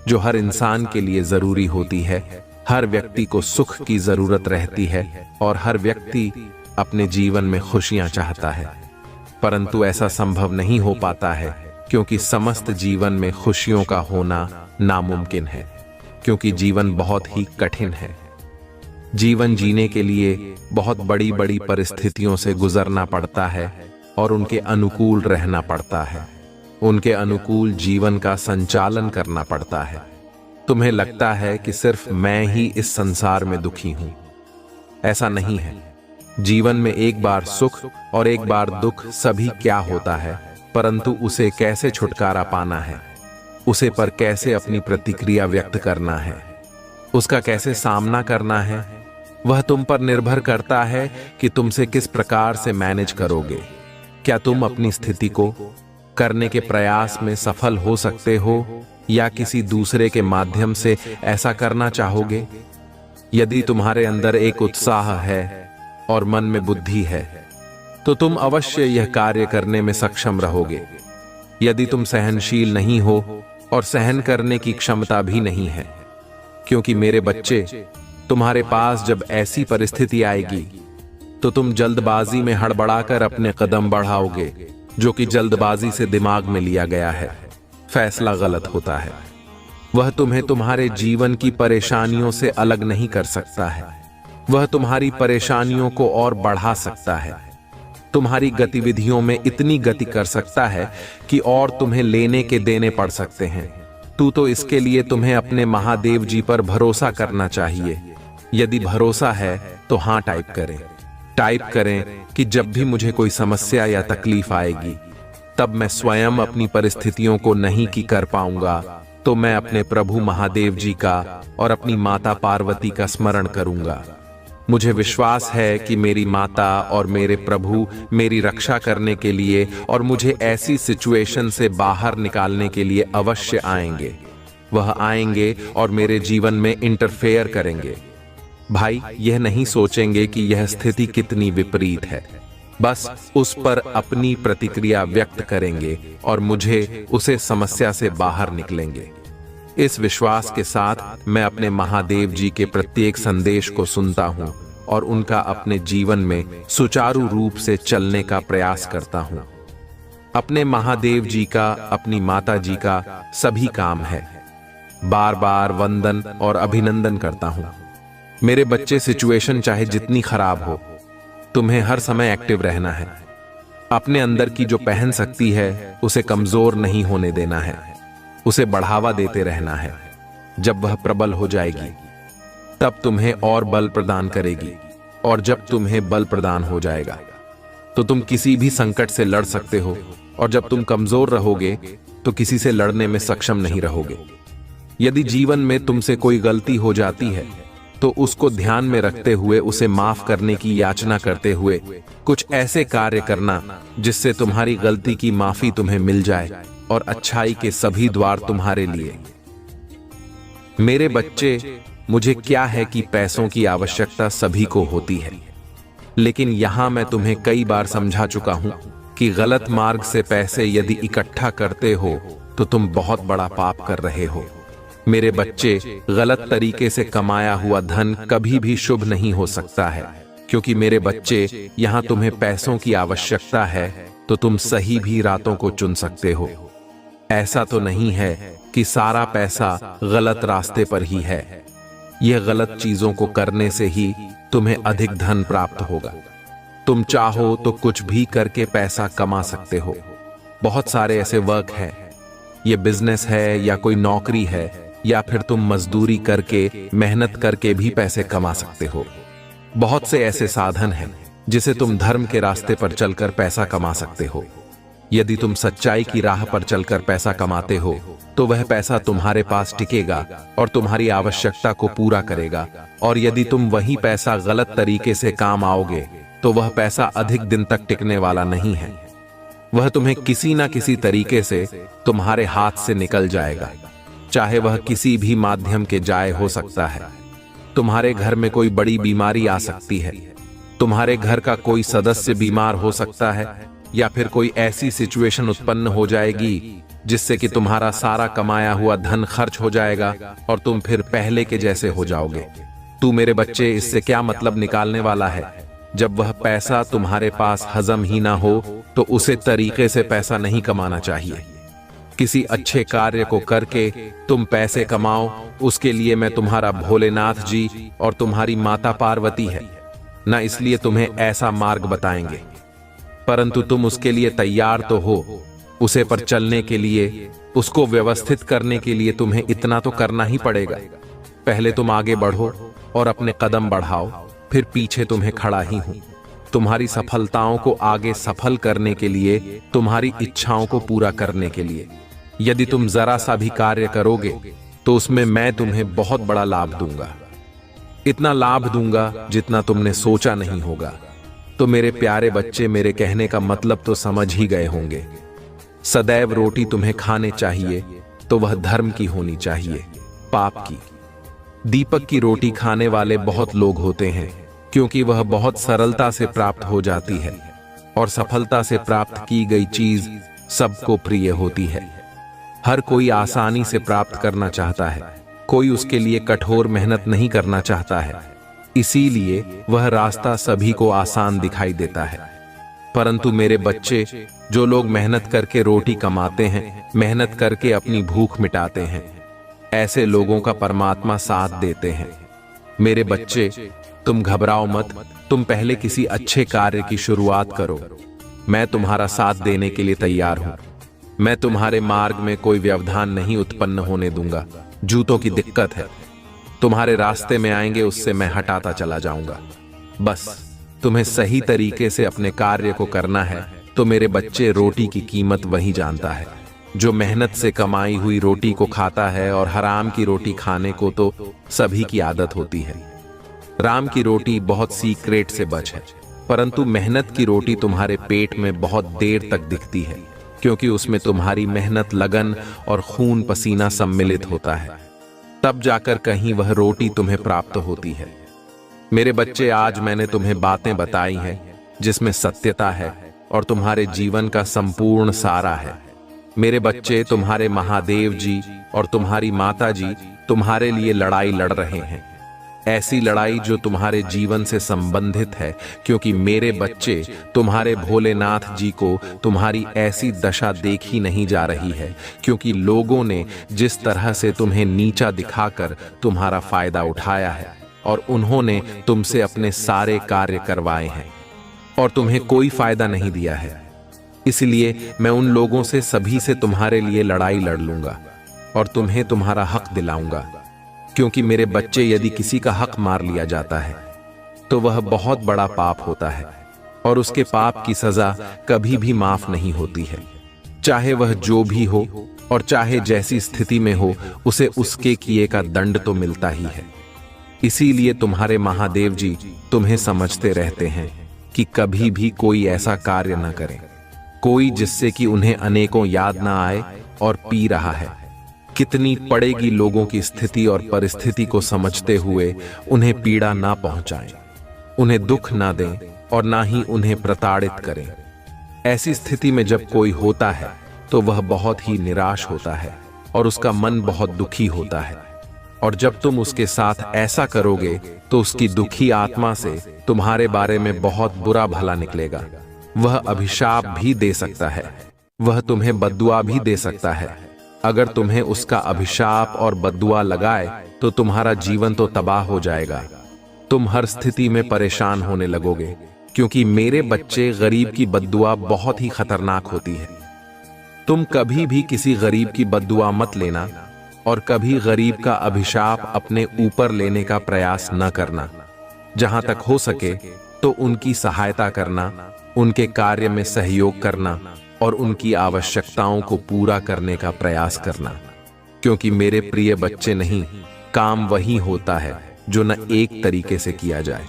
Speaker 1: जो हर इंसान के लिए जरूरी होती है। हर व्यक्ति को सुख की जरूरत रहती है और हर व्यक्ति अपने जीवन में खुशियां चाहता है, परंतु ऐसा संभव नहीं हो पाता है क्योंकि समस्त जीवन में खुशियों का होना नामुमकिन है, क्योंकि जीवन बहुत ही कठिन है। जीवन जीने के लिए बहुत बड़ी बड़ी परिस्थितियों से गुजरना पड़ता है और उनके अनुकूल रहना पड़ता है। उनके अनुकूल जीवन का संचालन करना पड़ता है। तुम्हें लगता है कि सिर्फ मैं ही इस संसार में दुखी हूं। ऐसा नहीं है। जीवन में एक बार सुख और एक बार दुख सभी क्या होता है, परंतु उसे कैसे छुटकारा पाना है, उसे पर कैसे अपनी प्रतिक्रिया व्यक्त करना है, उसका कैसे सामना करना है, वह तुम पर निर्भर करता है कि तुमसे किस प्रकार से मैनेज करोगे। क्या तुम अपनी स्थिति को करने के प्रयास में सफल हो सकते हो या किसी दूसरे के माध्यम से ऐसा करना चाहोगे? यदि तुम्हारे अंदर एक उत्साह है और मन में बुद्धि है तो तुम अवश्य यह कार्य करने में सक्षम रहोगे। यदि तुम सहनशील नहीं हो और सहन करने की क्षमता भी नहीं है, क्योंकि मेरे बच्चे, तुम्हारे पास जब ऐसी परिस्थिति आएगी तो तुम जल्दबाजी में हड़बड़ाकर अपने कदम बढ़ाओगे, जो कि जल्दबाजी से दिमाग में लिया गया है। फैसला गलत होता है। वह तुम्हें तुम्हारे जीवन की परेशानियों से अलग नहीं कर सकता है। वह तुम्हारी परेशानियों को और बढ़ा सकता है। तुम्हारी गतिविधियों में इतनी गति कर सकता है कि और तुम्हें लेने के देने पड़ सकते हैं। तो इसके लिए तुम्हें अपने महादेव जी पर भरोसा करना चाहिए। यदि भरोसा है तो हाँ टाइप करें। टाइप करें कि जब भी मुझे कोई समस्या या तकलीफ आएगी, तब मैं स्वयं अपनी परिस्थितियों को नहीं की कर पाऊंगा, तो मैं अपने प्रभु महादेव जी का और अपनी माता पार्वती का स्मरण करूंगा। मुझे विश्वास है कि मेरी माता और मेरे प्रभु मेरी रक्षा करने के लिए और मुझे ऐसी सिचुएशन से बाहर निकालने के लिए अवश्य आएंगे। वह आएंगे और मेरे जीवन में इंटरफेयर करेंगे। भाई, यह नहीं सोचेंगे कि यह स्थिति कितनी विपरीत है, बस उस पर अपनी प्रतिक्रिया व्यक्त करेंगे और मुझे उसे समस्या से बाहर निकलेंगे। इस विश्वास के साथ मैं अपने महादेव जी के प्रत्येक संदेश को सुनता हूं और उनका अपने जीवन में सुचारू रूप से चलने का प्रयास करता हूं। अपने महादेव जी का, अपनी माता जी का सभी काम है। बार बार वंदन और अभिनंदन करता हूं। मेरे बच्चे, सिचुएशन चाहे जितनी खराब हो, तुम्हें हर समय एक्टिव रहना है। अपने अंदर की जो पहन शक्ति है उसे कमजोर नहीं होने देना है। उसे बढ़ावा देते रहना है। जब वह प्रबल हो जाएगी तब तुम्हें और बल प्रदान करेगी, और जब तुम्हें बल प्रदान हो जाएगा तो तुम किसी भी संकट से लड़ सकते हो, और जब तुम कमजोर रहोगे तो किसी से लड़ने में सक्षम नहीं रहोगे। यदि जीवन में तुमसे कोई गलती हो जाती है तो उसको ध्यान में रखते हुए उसे माफ करने की याचना करते हुए कुछ ऐसे कार्य करना जिससे तुम्हारी गलती की माफी तुम्हें मिल जाए और अच्छाई के सभी द्वार तुम्हारे लिए। मेरे बच्चे, मुझे क्या है कि पैसों की आवश्यकता सभी को होती है, लेकिन यहां मैं तुम्हें कई बार समझा चुका हूं कि गलत मार्ग से पैसे यदि इकट्ठा करते हो तो तुम बहुत बड़ा पाप कर रहे हो। मेरे बच्चे, गलत तरीके से कमाया हुआ धन कभी भी शुभ नहीं हो सकता है, क्योंकि मेरे बच्चे, यहां तुम्हें पैसों की आवश्यकता है तो तुम सही भी रातों को चुन सकते हो। ऐसा तो नहीं है कि सारा पैसा गलत रास्ते पर ही है। यह गलत चीजों को करने से ही तुम्हें अधिक धन प्राप्त होगा। तुम चाहो तो कुछ भी करके पैसा कमा सकते हो। बहुत सारे ऐसे वर्क है, ये बिजनेस है या कोई नौकरी है, या फिर तुम मजदूरी करके, मेहनत करके भी पैसे कमा सकते हो। बहुत से ऐसे साधन हैं जिसे तुम धर्म के रास्ते पर चलकर पैसा कमा सकते हो। यदि तुम सच्चाई की राह पर चलकर पैसा कमाते हो तो वह पैसा तुम्हारे पास टिकेगा और तुम्हारी आवश्यकता को पूरा करेगा, और यदि तुम वही पैसा गलत तरीके से काम आओगे तो वह पैसा अधिक दिन तक टिकने वाला नहीं है। वह तुम्हें किसी ना किसी तरीके से तुम्हारे हाथ से निकल जाएगा, चाहे वह किसी भी माध्यम के जाए हो सकता है। तुम्हारे घर में कोई बड़ी बीमारी आ सकती है, तुम्हारे घर का कोई सदस्य बीमार हो सकता है, या फिर कोई ऐसी सिचुएशन उत्पन्न हो जाएगी जिससे कि तुम्हारा सारा कमाया हुआ धन खर्च हो जाएगा और तुम फिर पहले के जैसे हो जाओगे। तू मेरे बच्चे इससे क्या मतलब निकालने वाला है? जब वह पैसा तुम्हारे पास हजम ही ना हो तो उसे तरीके से पैसा नहीं कमाना चाहिए। किसी अच्छे कार्य को करके तुम पैसे कमाओ, उसके लिए मैं तुम्हारा भोलेनाथ जी और तुम्हारी माता पार्वती है ना, इसलिए तुम्हें ऐसा मार्ग बताएंगे। परंतु तुम उसके लिए तैयार तो हो? उसे पर चलने के लिए, उसको व्यवस्थित करने के लिए तुम्हें इतना तो करना ही पड़ेगा। पहले तुम आगे बढ़ो और अपने कदम बढ़ाओ, फिर पीछे तुम्हें खड़ा ही हूं। तुम्हारी सफलताओं को आगे सफल करने के लिए, तुम्हारी इच्छाओं को पूरा करने के लिए। यदि तुम जरा सा भी कार्य करोगे तो उसमें मैं तुम्हें बहुत बड़ा लाभ दूंगा, इतना लाभ दूंगा जितना तुमने सोचा नहीं होगा। तो मेरे प्यारे बच्चे, मेरे कहने का मतलब तो समझ ही गए होंगे। सदैव रोटी तुम्हें खाने चाहिए तो वह धर्म की होनी चाहिए, पाप की। दीपक की रोटी खाने वाले बहुत लोग होते हैं, क्योंकि वह बहुत सरलता से प्राप्त हो जाती है और सफलता से प्राप्त की गई चीज सबको प्रिय होती है। हर कोई आसानी से प्राप्त करना चाहता है, कोई उसके लिए कठोर मेहनत नहीं करना चाहता है, इसीलिए वह रास्ता सभी को आसान दिखाई देता है। परंतु मेरे बच्चे, जो लोग मेहनत करके रोटी कमाते हैं, मेहनत करके अपनी भूख मिटाते हैं, ऐसे लोगों का परमात्मा साथ देते हैं। मेरे बच्चे, तुम घबराओ मत, तुम पहले किसी अच्छे कार्य की शुरुआत करो। मैं तुम्हारा साथ देने के लिए तैयार हूं। मैं तुम्हारे मार्ग में कोई व्यवधान नहीं उत्पन्न होने दूंगा। जूतों की दिक्कत है, तुम्हारे रास्ते में आएंगे, उससे मैं हटाता चला जाऊंगा। बस तुम्हें सही तरीके से अपने कार्य को करना है। तो मेरे बच्चे, रोटी की कीमत वही जानता है जो मेहनत से कमाई हुई रोटी को खाता है, और हराम की रोटी खाने को तो सभी की आदत होती है। राम की रोटी बहुत सीक्रेट से बच है, परंतु मेहनत की रोटी तुम्हारे पेट में बहुत देर तक दिखती है, क्योंकि उसमें तुम्हारी मेहनत, लगन और खून पसीना सम्मिलित होता है। तब जाकर कहीं वह रोटी तुम्हें प्राप्त होती है। मेरे बच्चे, आज मैंने तुम्हें बातें बताई हैं जिसमें सत्यता है और तुम्हारे जीवन का संपूर्ण सारा है। मेरे बच्चे, तुम्हारे महादेव जी और तुम्हारी माता जी तुम्हारे लिए लड़ाई लड़ रहे हैं, ऐसी लड़ाई जो तुम्हारे जीवन से संबंधित है, क्योंकि मेरे बच्चे, तुम्हारे भोलेनाथ जी को तुम्हारी ऐसी दशा देखी नहीं जा रही है, क्योंकि लोगों ने जिस तरह से तुम्हें नीचा दिखाकर तुम्हारा फायदा उठाया है और उन्होंने तुमसे अपने सारे कार्य करवाए हैं और तुम्हें कोई फायदा नहीं दिया है। इसलिए मैं उन लोगों से, सभी से तुम्हारे लिए लड़ाई लड़ लूंगा और तुम्हें तुम्हारा हक दिलाऊंगा। क्योंकि मेरे बच्चे, यदि किसी का हक मार लिया जाता है तो वह बहुत बड़ा पाप होता है और उसके पाप की सजा कभी भी माफ नहीं होती है। चाहे वह जो भी हो और चाहे जैसी स्थिति में हो, उसे उसके किए का दंड तो मिलता ही है। इसीलिए तुम्हारे महादेव जी तुम्हें समझते रहते हैं कि कभी भी कोई ऐसा कार्य न करें, कोई जिससे कि उन्हें अनेकों याद ना आए और पी रहा है। कितनी पड़ेगी लोगों की स्थिति और परिस्थिति को समझते हुए उन्हें पीड़ा ना पहुंचाएं, उन्हें दुख ना दें और ना ही उन्हें प्रताड़ित करें। ऐसी स्थिति में जब कोई होता है तो वह बहुत ही निराश होता है और उसका मन बहुत दुखी होता है, और जब तुम उसके साथ ऐसा करोगे तो उसकी दुखी आत्मा से तुम्हारे बारे में बहुत बुरा भला निकलेगा। वह अभिशाप भी दे सकता है, वह तुम्हें बद्दुआ भी दे सकता है। अगर तुम्हें उसका अभिशाप और बद्दुआ लगाए तो तुम्हारा जीवन तो तबाह हो जाएगा। तुम हर स्थिति में परेशान होने लगोगे, क्योंकि मेरे बच्चे, गरीब की बद्दुआ बहुत ही खतरनाक होती है। तुम कभी भी किसी गरीब की बद्दुआ मत लेना और कभी गरीब का अभिशाप अपने ऊपर लेने का प्रयास न करना। जहां तक हो सके तो उनकी सहायता करना, उनके कार्य में सहयोग करना और उनकी आवश्यकताओं को पूरा करने का प्रयास करना। क्योंकि मेरे प्रिय बच्चे, नहीं, काम वही होता है जो न एक तरीके से किया जाए।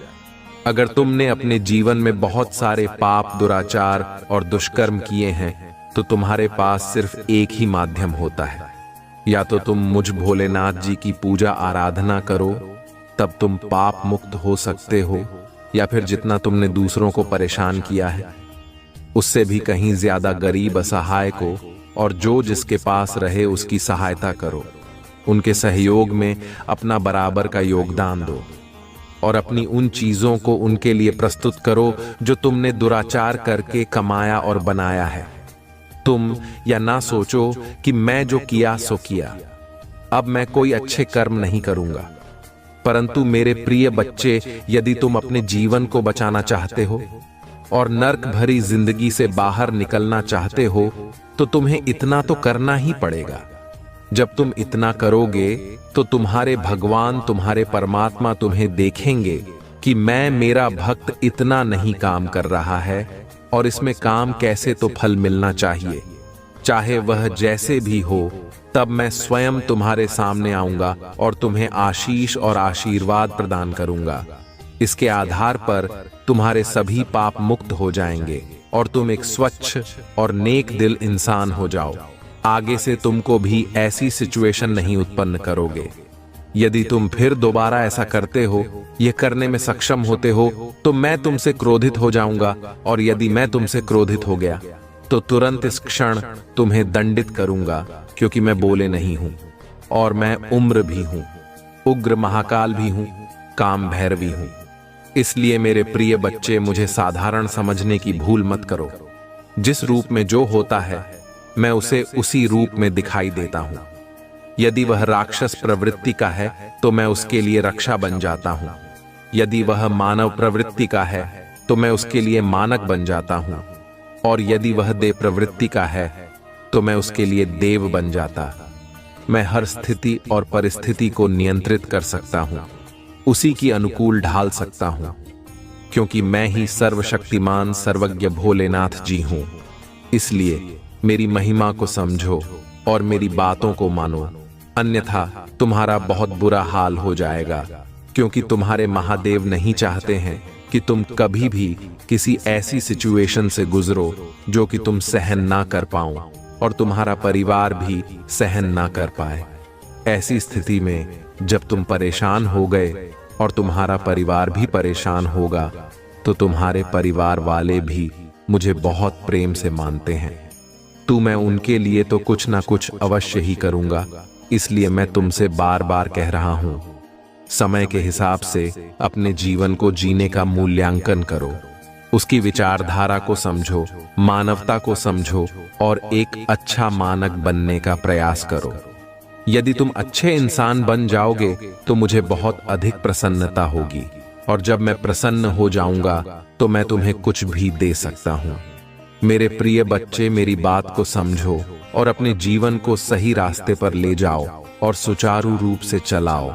Speaker 1: अगर तुमने अपने जीवन में बहुत सारे पाप, दुराचार और दुष्कर्म किए हैं तो तुम्हारे पास सिर्फ एक ही माध्यम होता है। या तो तुम मुझ भोलेनाथ जी की पूजा आराधना करो, तब तुम पाप मुक्त हो सकते हो, या फिर जितना तुमने दूसरों को परेशान किया है उससे भी कहीं ज्यादा गरीब असहाय को और जो जिसके पास रहे उसकी सहायता करो। उनके सहयोग में अपना बराबर का योगदान दो और अपनी उन चीजों को उनके लिए प्रस्तुत करो जो तुमने दुराचार करके कमाया और बनाया है। तुम या ना सोचो कि मैं जो किया सो किया, अब मैं कोई अच्छे कर्म नहीं करूंगा। परंतु मेरे प्रिय बच्चे, यदि तुम अपने जीवन को बचाना चाहते हो और नर्क भरी जिंदगी से बाहर निकलना चाहते हो तो तुम्हें इतना तो करना ही पड़ेगा। जब तुम इतना करोगे तो तुम्हारे भगवान, तुम्हारे परमात्मा तुम्हें देखेंगे कि मैं, मेरा भक्त इतना नहीं काम कर रहा है और इसमें काम कैसे तो फल मिलना चाहिए, चाहे वह जैसे भी हो। तब मैं स्वयं तुम्हारे सामने आऊंगा और तुम्हें आशीष और आशीर्वाद प्रदान करूंगा। इसके आधार पर तुम्हारे सभी पाप मुक्त हो जाएंगे और तुम एक स्वच्छ और नेक दिल इंसान हो जाओ। आगे से तुमको भी ऐसी सिचुएशन नहीं उत्पन्न करोगे। यदि तुम फिर दोबारा ऐसा करते हो, यह करने में सक्षम होते हो, तो मैं तुमसे क्रोधित हो जाऊंगा और यदि मैं तुमसे क्रोधित हो गया तो तुरंत इस क्षण तुम्हें दंडित करूंगा, क्योंकि मैं बोले नहीं हूं और मैं उम्र भी हूं, उग्र महाकाल भी हूं, काम भैरवी हूं। इसलिए मेरे प्रिय बच्चे, मुझे साधारण समझने की भूल मत करो। जिस रूप में जो होता है मैं उसे उसी रूप में दिखाई देता हूं। यदि वह राक्षस प्रवृत्ति का है तो मैं उसके लिए रक्षा बन जाता हूं। यदि वह मानव प्रवृत्ति का है तो मैं उसके लिए मानक बन जाता हूं। और यदि वह देव प्रवृत्ति का है तो मैं उसके लिए देव बन जाता। मैं हर स्थिति और परिस्थिति को नियंत्रित कर सकता हूं, उसी की अनुकूल ढाल सकता हूं, क्योंकि मैं ही सर्वशक्तिमान सर्वज्ञ भोलेनाथ जी हूं। इसलिए मेरी महिमा को समझो और मेरी बातों को मानो, अन्यथा तुम्हारा बहुत बुरा हाल हो जाएगा, क्योंकि तुम्हारे महादेव नहीं चाहते हैं कि तुम कभी भी किसी ऐसी सिचुएशन से गुजरो जो कि तुम सहन ना कर पाओ और तुम्हारा परिवार भी सहन ना कर पाए। ऐसी स्थिति में जब तुम परेशान हो गए और तुम्हारा परिवार भी परेशान होगा तो तुम्हारे परिवार वाले भी मुझे बहुत प्रेम से मानते हैं। तो मैं उनके लिए तो कुछ ना कुछ अवश्य ही करूंगा। इसलिए मैं तुमसे बार बार कह रहा हूं, समय के हिसाब से अपने जीवन को जीने का मूल्यांकन करो, उसकी विचारधारा को समझो, मानवता को समझो और एक अच्छा मानक बनने का प्रयास करो। यदि तुम अच्छे इंसान बन जाओगे तो मुझे बहुत अधिक प्रसन्नता होगी, और जब मैं प्रसन्न हो जाऊंगा तो मैं तुम्हें कुछ भी दे सकता हूं। मेरे प्रिय बच्चे, मेरी बात को समझो और अपने जीवन को सही रास्ते पर ले जाओ और सुचारू रूप से चलाओ।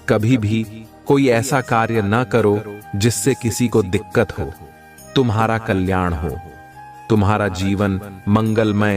Speaker 1: कभी भी कोई ऐसा कार्य न करो जिससे किसी को दिक्कत हो। तुम्हारा कल्याण हो, तुम्हारा जीवन मंगलमय